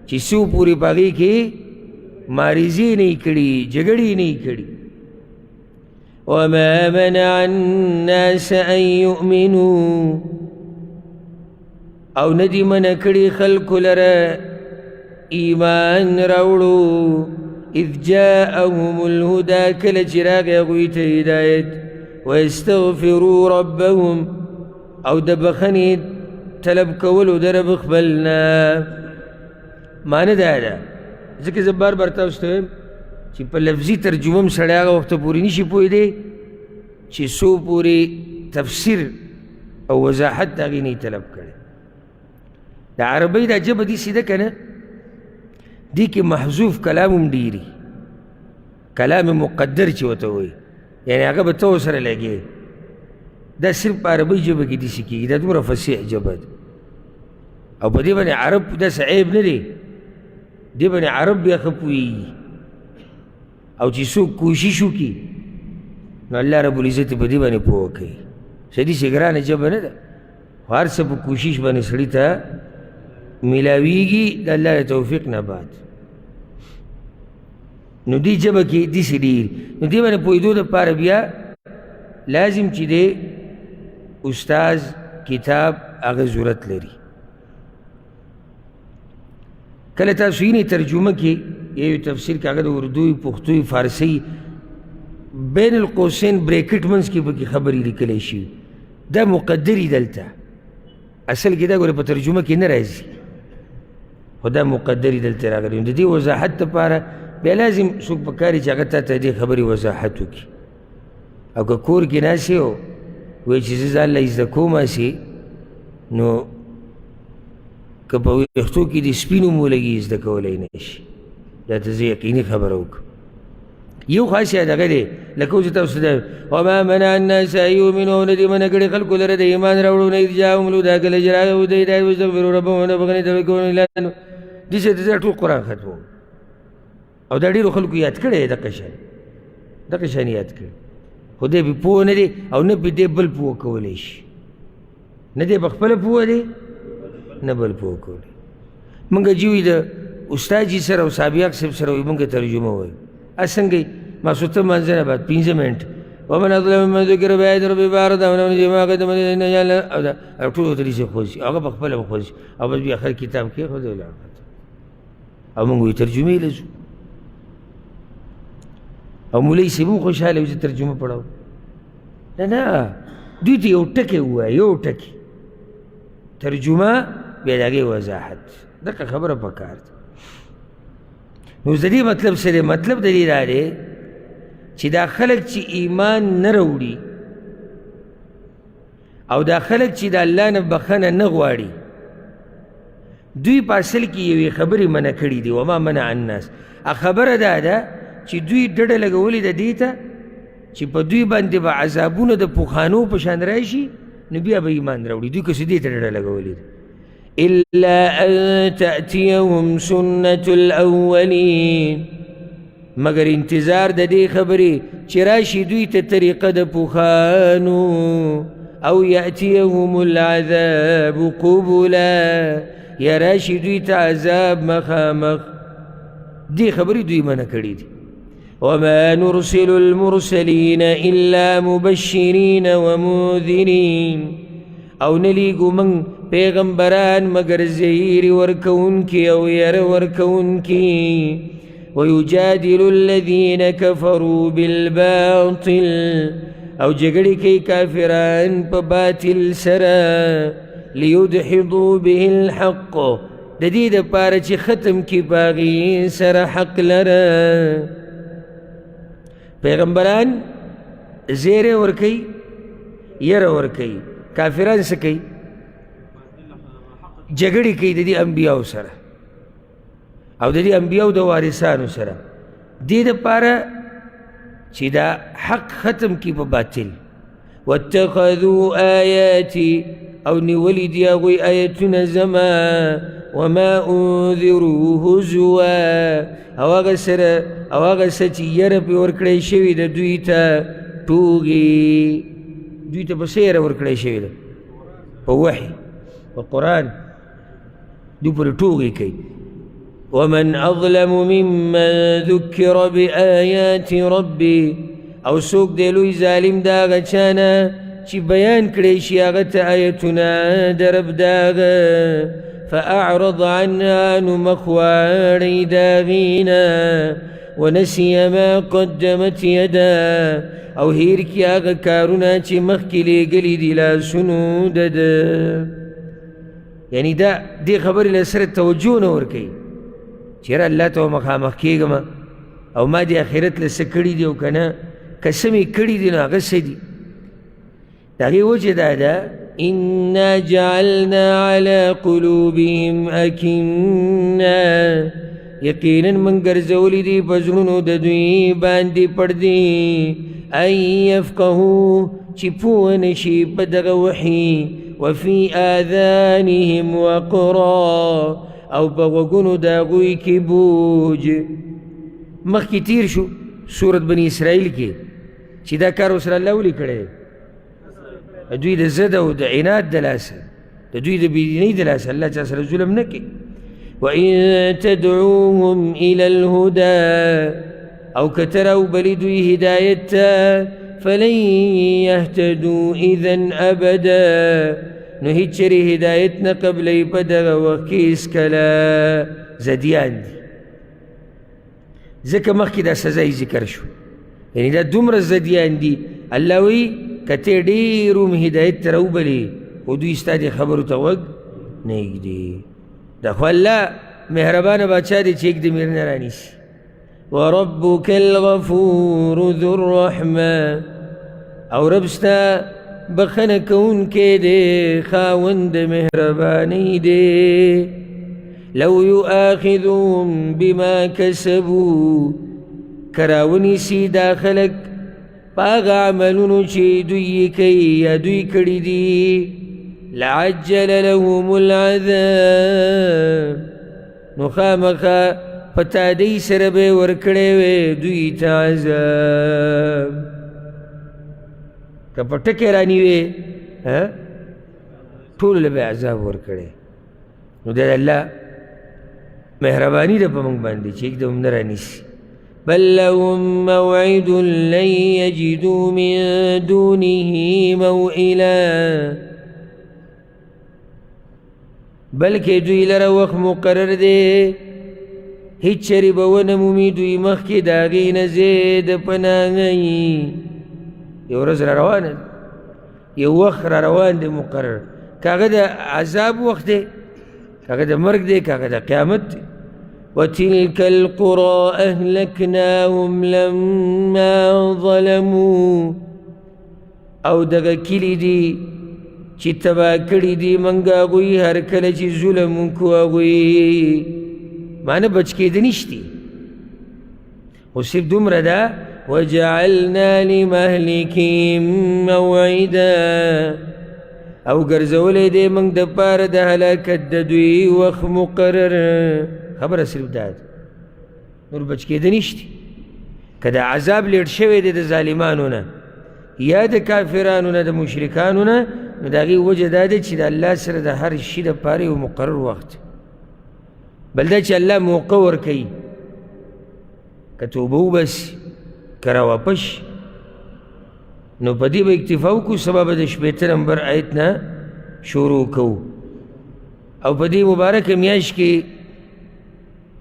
چې څو پورې په هغې کې ماریزې نه یې کړي جګړې نه یې کړي وما منع الناس ان يؤمنوا او ندی منع کړي خلکو لره ایمان راوړو اذ جاءهم الهدى کله چې راغی هغوی ته هدایت واستغفروا ربهم او د بخنې طلب کولو د رب خپلنا معنی دا ده ځکه زه بار بار تاسو ته وایم چې په لفظي ترجمه هم سړی هغه وخته پورې نشي پوهېدی چې څو پورې تفسیر او وضاحت د هغې نه طلب کړی د عربۍ دا ژبه داسې ده که نه دې کې محذوف کلام هم ډېري کلام مقدر چې ورته وایي یعنې هغه به ته ورسره لګې دا صرف په عربۍ ژبه کې داسې کېږي دا دومره فصیح ژبه ده او په دې باندې عرب داسې عیب نه دی دې باندې عرب بیا ښه پوهېږي او چې څوک کوشش وکړي نو الله رب العزت په دې باندې پوه کوي سړي چې ګرانه ژبه نه ده خو هر څه په کوشش باندې سړي ته میلاویږي د الله د توفیق نه بعد نو دې ژبه کې داسې ډېر نو دې باندې پوهېدو دپاره بیا لازم چې دی استاذ کتاب هغه ضرورت لري کله تاسو یې ترجمه کې یو تفسیر کې هغه د اردوي پښتوي فارسي بین القوسین بریکټ منځ کې پکې خبرې لیکلی شي دا مقدري دلته اصل کې دا ګوره په ترجمه کې نه راځي خو دا مقدري دلته راغلی د دې وضاحت دپاره بیا لازم څوک پکار چې هغه تا ته دې خبرې وضاحت وکړي او که کور کې ناست یې وایي چې زه ځان له زده کوم هسې نو که په ویښتو کې د سپینو مو لګي زده کولی نه شي دا ته زه یقیني خبره وکړم یو خاص یاد هغه دی لکه اوس تاسو ته وما منع الناس ان یؤمنوا نه دې منع کړي خلکو لره د ایمان راوړو نه اذ جاءهم الهدى کله چې راغی هدی هدایت واستغفروا ربهم ونبغني توکلون الی دې چې ټول قرآن ختمو او دا ډېرو خلکو یاد کړی دغه شان یاد کړي خو دی پې پوه نه دی او نه پې دی بل پوه کولی شي نه دی په خپله پوه دی نه بل پوه کولی مونږ جوي د استاد جي سره او سابق صاحب سره وایي مونږ ترجمه وایو څنګه ماسوته منځ نه بعد 15 منټ ومن اظلم ممن ذکر بآیات ربه فأعرض عنه جما قدم او ټول ورته داسې خوځي هغه په خپله خوځي او بس بیا آخر کتاب کې خوځي ولاړ او مونږ وایي ترجمې له ځو او مولوي صاحب هم خوشحاله وي چې ترجمه پړاو نه دوی ته یو ټکی ووایه یو ټکی ترجمه بیا د هغې وضاحت دغه خبره پکار ده نو د دې مطلب څه دی مطلب د دې دا دی چې دا خلک چې ایمان نه راوړي او دا خلک چې د الله نه بخښنه نه غواړي دوی په اصل کې یوې خبرې منع کړي دي وما منع الناس خبره دا ده چې دوی ډډه لګولې ده دې ته چې په دوی باندې به عذابونه د پوخانو په شان راشي نو بیا به ایمان راوړي دوی کسې دې ته ډډه لګولې ده إلا أن تأتيهم سنة الأولين مگر انتظار د دې خبرې چې راشي دوی ته طریقه د پوخانو او یأتیهم العذاب قبلا یا راشي دوی ته عذاب مخامخ دې خبرې دوی منع کړي دي وما نرسل المرسلين إلا مبشرين ومنذرين او نلیگو من پیغمبران مگر زهیر ورکون کی او یر ورکون کی ویجادل الذین کفروا بالباطل او جگڑی کی کافران پا باطل سرا لیدحضوا به الحق ددید پارچ ختم کی باغی سر حق لرا پیغمبران زیر ورکی یر ورکی کافران څه کوي جګړې کوي د دې انبیاو سره او د دې انبیاو د وارثانو سره دې دپاره چې دا حق ختم کړي په باطل واتخذوا آیاتي او نیولي دي هغوی آیتونه زما وما انذروا هزوا او هغه څه چې یره پرې ورکړی شوي د دوی ته ټوغې دوی ته په څه یره ورکړی شوې ده په وحي په قرآن دوی پورې ټوغې کوي ومن اظلم ممن ذکر بآیات ربي او څوک دی لوی ظالم د هغه چا نه چې بیان کړی شي هغه ته آیتونه د رب د هغه فأعرض عنها نو مخ واړئ د هغې نه ونسي ما قدمت يدا او هیر کی هغه کارونه چې مخکې لیږلي دي لاسونو د ده یعنی دا دې خبرې له سره توجه نه ورکوي چې یاره الله ته مخامخ کېږم او ما دې آخرت له څه کړي دي او که نه که څه مې کړي دي نو هغه څه دي د هغې وجه دا ده انا جعلنا على قلوبهم أكنة یقینا من ګرځولی دي په زړونو د دوی باندې پردې ان یفقهوا چې پوه نشي په دغه وحي وفي آذانهم وقرا او په غوږونو د هغوی کې بوج. مخکې تیر شو سورت بني اسرائیل کې چې دا کار ورسره الله ولې کړی د دوی د ضد او د عناد د لاسه، د دوی د بېدینۍ د لاسه الله چا سره ظلم نه کوي. وإن تدعوهم إلى الهدى او کتر او بلی دوی هدایت ته فلن يهتدوا إذن أبدا نو هیچ چرې هدایت نه قبلی په دغه وخت کې هېڅکله زدیان دي. ځکه مخکې دا سزا یې ذکر شو، یعنې دا دومره زدیان دي. الله وایي که ته ډېر هم هدایت ته راوبلې خو دوی ستا دې خبرو ته غوږ نه ږدي. دا خو الله مهربانه بادشاه دی چې اکدم یې نه رانیسي. وربک الغفور ذو الرحمه او رب ستا بخنه کوونکی دی خاوند مهربانۍ دی. لو یؤاخذهم بما کسبوا کراونیسي دا خلک په هغه عملونو چې دوی کوي یا دوی کړي دي لعجل لهم العذاب نو خامخا په تادۍ سره به یې ورکړی وی دوی ته عذاب. که په ټکې رانیوې ټولو له به عذاب ورکړی. نو د الله مهرباني ده په موږ باندې چې اکدم نه رانیسي. بل لهم موعد لن يجدوا من دونه موئلا بلکې دوی لره وخت مقرر دی هیڅ چرې به ونه مومي دوی مخکې د هغې نه ځای د پناهۍ. یو ورځ را روانه ده، یو وخت را روان دی مقرر، که هغه د عذاب وخت دی، که هغه د مرګ دی، که هغه د قیامت دی. وتلك القرى أهلكناهم لما ظلموا او دغه کلی دي چې تباه کړي دي موږ هغوی هر کله چې ظلم وکړو هغوی معنی بچ کېده نشتي. خو صرف دومره ده وجعلنا لمهلكهم موعدا او ګرځولی دی موږ دپاره د هلاکت د دوی وخت مقرر. خبره صرف دا ده، نور بچ کېده نشتي. که د عذاب لیټ شوی دی د ظالمانو نه یا د کافرانو نه د مشرکانو نه نو د هغې وجه دا ده چې د الله سره د هر شي دپاره یو مقرر وخت، بل دا چې الله موقع ورکوي. که توبه وباسي که راواپس شي نو په دې به اکتفا وکړو. سبا به د 80 نمبر آیت نه شروع کوو او په دې مبارکه میاشت کې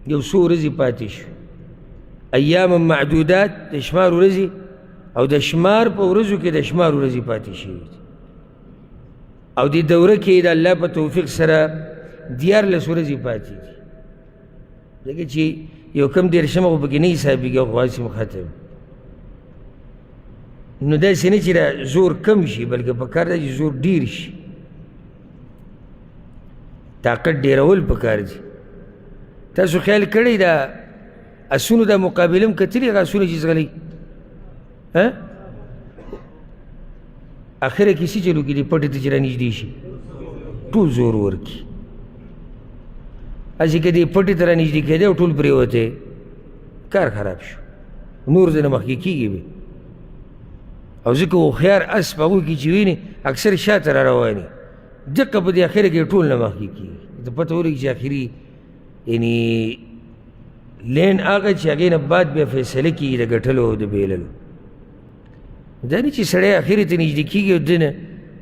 یو څو ورځې پاتې شو، ایام معدودات د شمار ورځې او د شمار په ورځو کې د شمار ورځې پاتې شوي دي. او دې دوره کې د الله په توفیق سره 14 ورځې پاتې دي، ځکه چې یو کم 13 خو پکې نه حسابېږي او خواسم ختم. نو داسې نه چې دا زور کم شي بلکې پکار ده چې زور ډېر شي، طاقت ډېرول پکار دي. تاسو خیال کړی دا اسونو دا مقابله هم کتلي هغه اسونه چې ځغلي اخره کې څه چلو کېدي پټې ته چې رانږدې شي ټول زور ورکړي. هسې که دې پټې ته رانږدې کېدی او ټول پرېوتی کار خراب شو، نور ځنه مخکې کېږي به. او ځکه هوښیار اس په هغوی کې چې وینې اکثر شاته را رواني دقه په دې اخره کې ټول نه مخکې کېږي. ته پته ولګي چې اخري یعنی لین هغه چې هغې نه بعد بیا فیصله کېږي د ګټلو او د بیللو. دا نه چې سړی اخرې ته نږدې کېږي او ده نه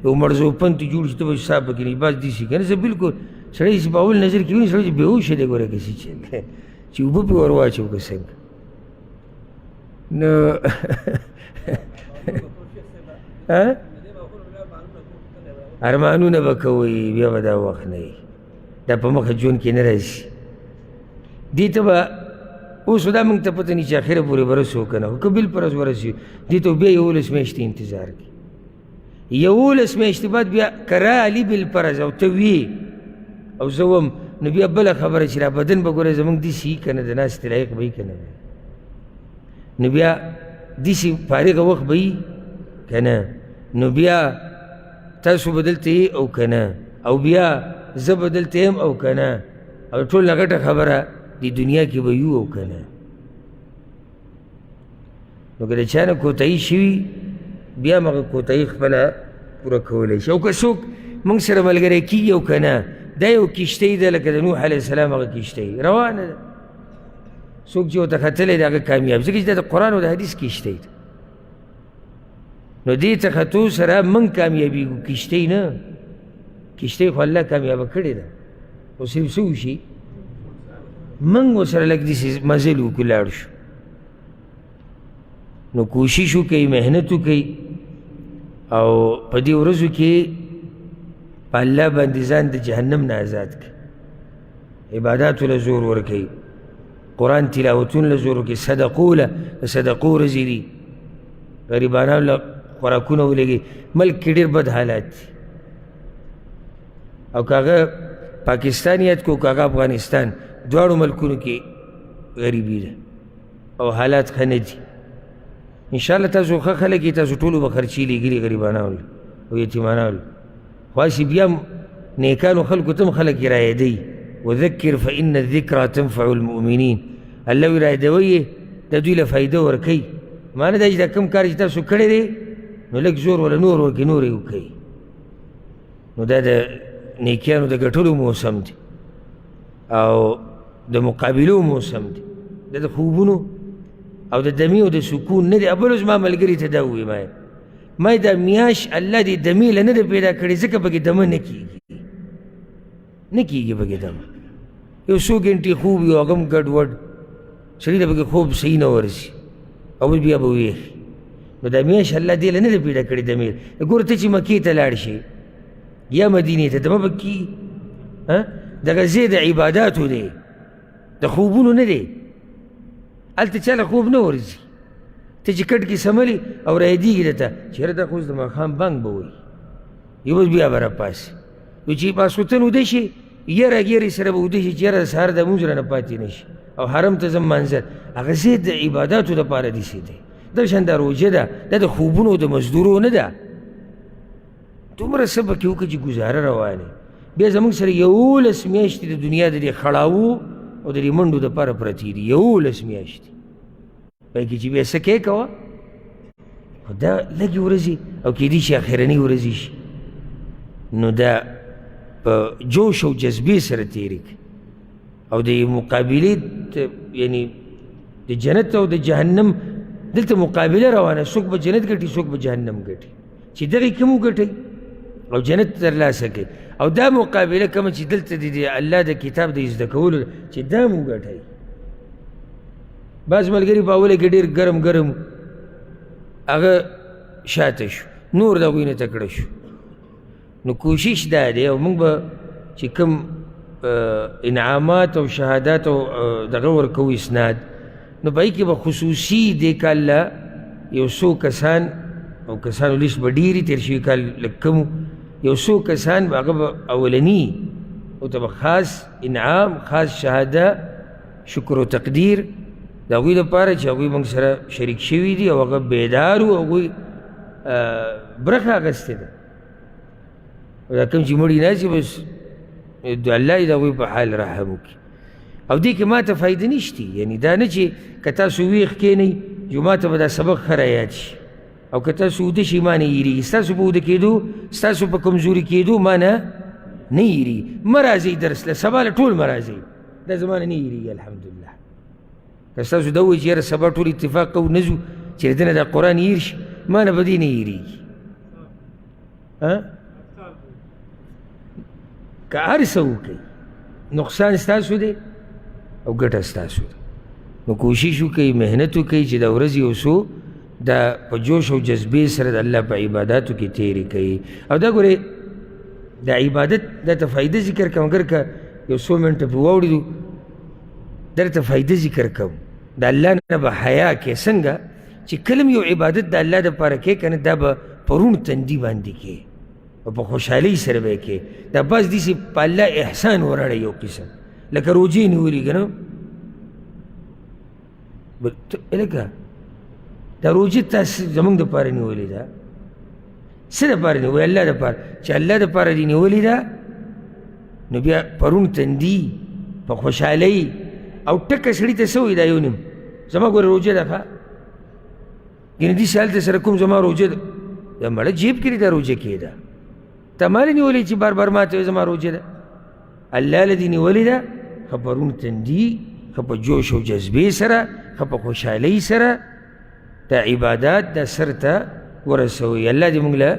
یو مرزوپن ته جوړ شي ته به حساب پکې نه باز داسې که نه زه بلکل سړی چې په اول نظر کې ویني سړی چې بېهوشه دی ګوره که څه چې اوبه پې ور واچو که څنګه نو ارمانونه به کوئ بیا به دا وخت نه وي، دا په مخه ژوند کې نه راځي. دې ته به اوس دا موږ ته پته نه چې اخره پورې به رسو که نه، خو که بل په ورځ ورسېږو دې ته بیا 11 میاشتې انتظار کوي. 11 میاشتې بعد بیا که راغلي بالفرض او ته وي او زه وم نو بیا بله خبره چې را بدن به ګوره زموږ داسې وي که نه د ناستې لایق به وي که نه، نو بیا داسې فارغه وخت به وي که نه، نو بیا تاسو به دلته یې او که نه، او بیا زه به دلته یم او که نه، او ټول نه غټه خبره دې دنیا کې به یو او که نه. نو که د چا نه کوتاهي شوي بیا هم هغه کوتاهي خپله پوره کولی شي. او که څوک موږ سره ملګری کېږي او که نه، دا یو کښتۍ ده لکه د نوح علیه السلام هغه کښتۍ روانه ده. څوک چې ورته ختلی دی هغه کامیاب، ځکه چې دا د قرآن او د حدیث کښتۍ ده. نو دې ته ختو سره موږ کامیابېږو، کښتۍ نه. کښتۍ خو الله کامیابه کړې ده، خو صرف څه وشي موږ ورسره لږ داسې مزل وکړو لاړ شو. نو کوشش وکئ، محنت وکئ، او په دې ورځو کې په الله باندې ځان د جهنم نه آزاد کړي. عباداتو له زور ورکئ، قرآن تلاوتون له زور ورکئ، صدقو له د صدقو ورځې دي، غریبانو له خوراکونه ولګئ. ملک کې ډېر بد حالات دي، او که هغه پاکستان یاد کړو که هغه افغانستان، دواړو ملکونو کې غریبي ده او حالات ښه نه دي. انشاءالله تاسو ښه خلک یې، تاسو ټولو به خرچې لېږلي غریبانو او یتیمانو. خو هسې بیا هم نیکانو خلکو ته هم خلک یې رایادوي، وذکر فإن الذکرى تنفع المؤمنین. الله وایي رایادوئ یې، د دوی له فایده ورکوي. معنی دا چې دا کوم کار چې تاسو کړی دی نو لږ زور ولا نور ورکړي، نور یې وکوي. نو دا د نیکیانو د ګټلو موسم دی او د مقابلو موسم دی، دا د خوبونو او د دمې او د سکون نه دی. بل زما ملګري ته دا ووایي ما دا میاش الله دې دمې له نه ده پیدا کړې، ځکه پکې دمه نه کېږي، نه کېږي پکې دمه. یو څو ګنټې خوب یو هغه هم ګډوډ، سړي ته پکې خوب صحیح نه ورځي او بیا به ویښي. نو دا میاش الله دې له نه ده پیدا کړې دمې. ګوره ته چې مکې ته لاړ شي یا مدینې ته، دمه به کېږي. دغه ځای د عباداتو دی، د خوبونو نه دی. هلته چا له خوب نه ورځي، ته چې کټ کې سملي او رایدېږي درته چېرې دا خو اوس د ماښام بانګ به وایي، یو بس بیا به راپاسي. نو چې ماسخوتن وده شي یره ګیرې سره به وده شي چې یاره د سهار د لمونځ رانه پاتې نه شي او حرم ته ځم منظر. هغه ځای د عباداتو دپاره داسې دی. دا شان دا روژه ده، دا د خوبونو د مزدورو نه ده. دومره څه پکې وکړه چې ګزاره روانې. بیا زموږ سره 11 میاشتې د دنیا د دې خړاوو او د دې منډو دپاره پرتې دي. 11 میاشتې پای کې چې بیا څه کې کوه، خو دا لږې ورځې او کېدای شي اخرنۍ ورځې شي. نو دا په جوش او جذبې سره تېرې کړي او د مقابلې یعنی د جنت او د جهنم دلته مقابله روانه. څوک به جنت ګټي، څوک به جهنم ګټي. چې دغې کوم وګټئ او جنت ترلاسه کړئ، او دا مقابله کومه چې دلته د الله د کتاب د زده کولو چې دا مو وګټئ. بعض ملګري په اوله کې ډېر ګرم ګرم هغه شاته شو، نور د هغوی نه تکړه شو. نو کوشش دا دی، او موږ به چې کوم انعامات او شهادات او دغه ورکوو اسناد، نو په هغې کې به خصوصي دې کال له یو څو کسان او کسانو لیست به ډېرې تېر شوي کال لږ کم، یو څو کسان به هغه به اولني او ته به خاص انعام، خاص شهاده، شکر و تقدیر د هغوی دپاره چې هغوی موږ سره شریک شوي دي او هغه بیدار وو، هغوی برخه اخیستې ده. دا کوم چې مړي ناست بس الله دې د هغوی په حال رحم وکړي. او دې کې ما ته فایده نشته، یعنی دا نه چې که تاسو ویښ کښېنئ جوما ته به دا سبق ښه رایاد شي، او که تاسو وده شي ما نه هېرېږي. ستاسو په وده کېدو، ستاسو په کمزوري کېدو ما نه هېرېږي. مه راځئ درس له، سبا له ټول مه راځئ، دا زما نه هېرېږي الحمدلله. که ستاسو دا ووایي چې یاره سبا ټول اتفاق کوو نه ځو چې د نه دا قرآن هېر شي، ما نه به دې نه هېرېږي. که هر څه وکړئ نقصان ستاسو دی او ګټه ستاسو ده. نو کوشش وکړئ، محنت وکړئ چې دا ورځ یو څو دا په جوش او جذبې سره د الله په عباداتو کې تېرې کوي. او دا ګورئ د عبادت دا ته فایده ذکر کوم، اگر که یو څو منټه پرې واوړېدو درته فایده ذکر کوم. د الله نه به حیا کې څنګه چې کله یو عبادت د الله دپاره کوې که نه، دا به په روڼ تندي باندې کوې او په خوشحالۍ سره به یې کوې. دا بس داسې په الله احسان وراړی یو قسم، لکه روجې نیولي که نه، لکه دا روجې تاسو زموږ دپاره نیولې ده. څه دپاره نیولې؟ الله دپاره. چې الله دپاره دې نیولې ده نو بیا په روڼ تندي په خوشحالۍ او ټکه سړي ته څه وایي دا یو نیم زما ګوره روژه ده ښه یعنې دې سیال ته سره کوم زما روژه ده د مړه جیب کې دا روژه کېده ته ما نیولې چې بار بار ما ته زما روژه ده الله له دې نیولې ده ښه پرون تندي ښه په جوش او جذبې سره ښه په خوشحالۍ سره دا عبادات دا سر ته ورسوئ الله دې موږ له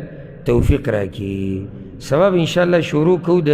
توفیق راکړي سبب انشاءالله شروع کوو د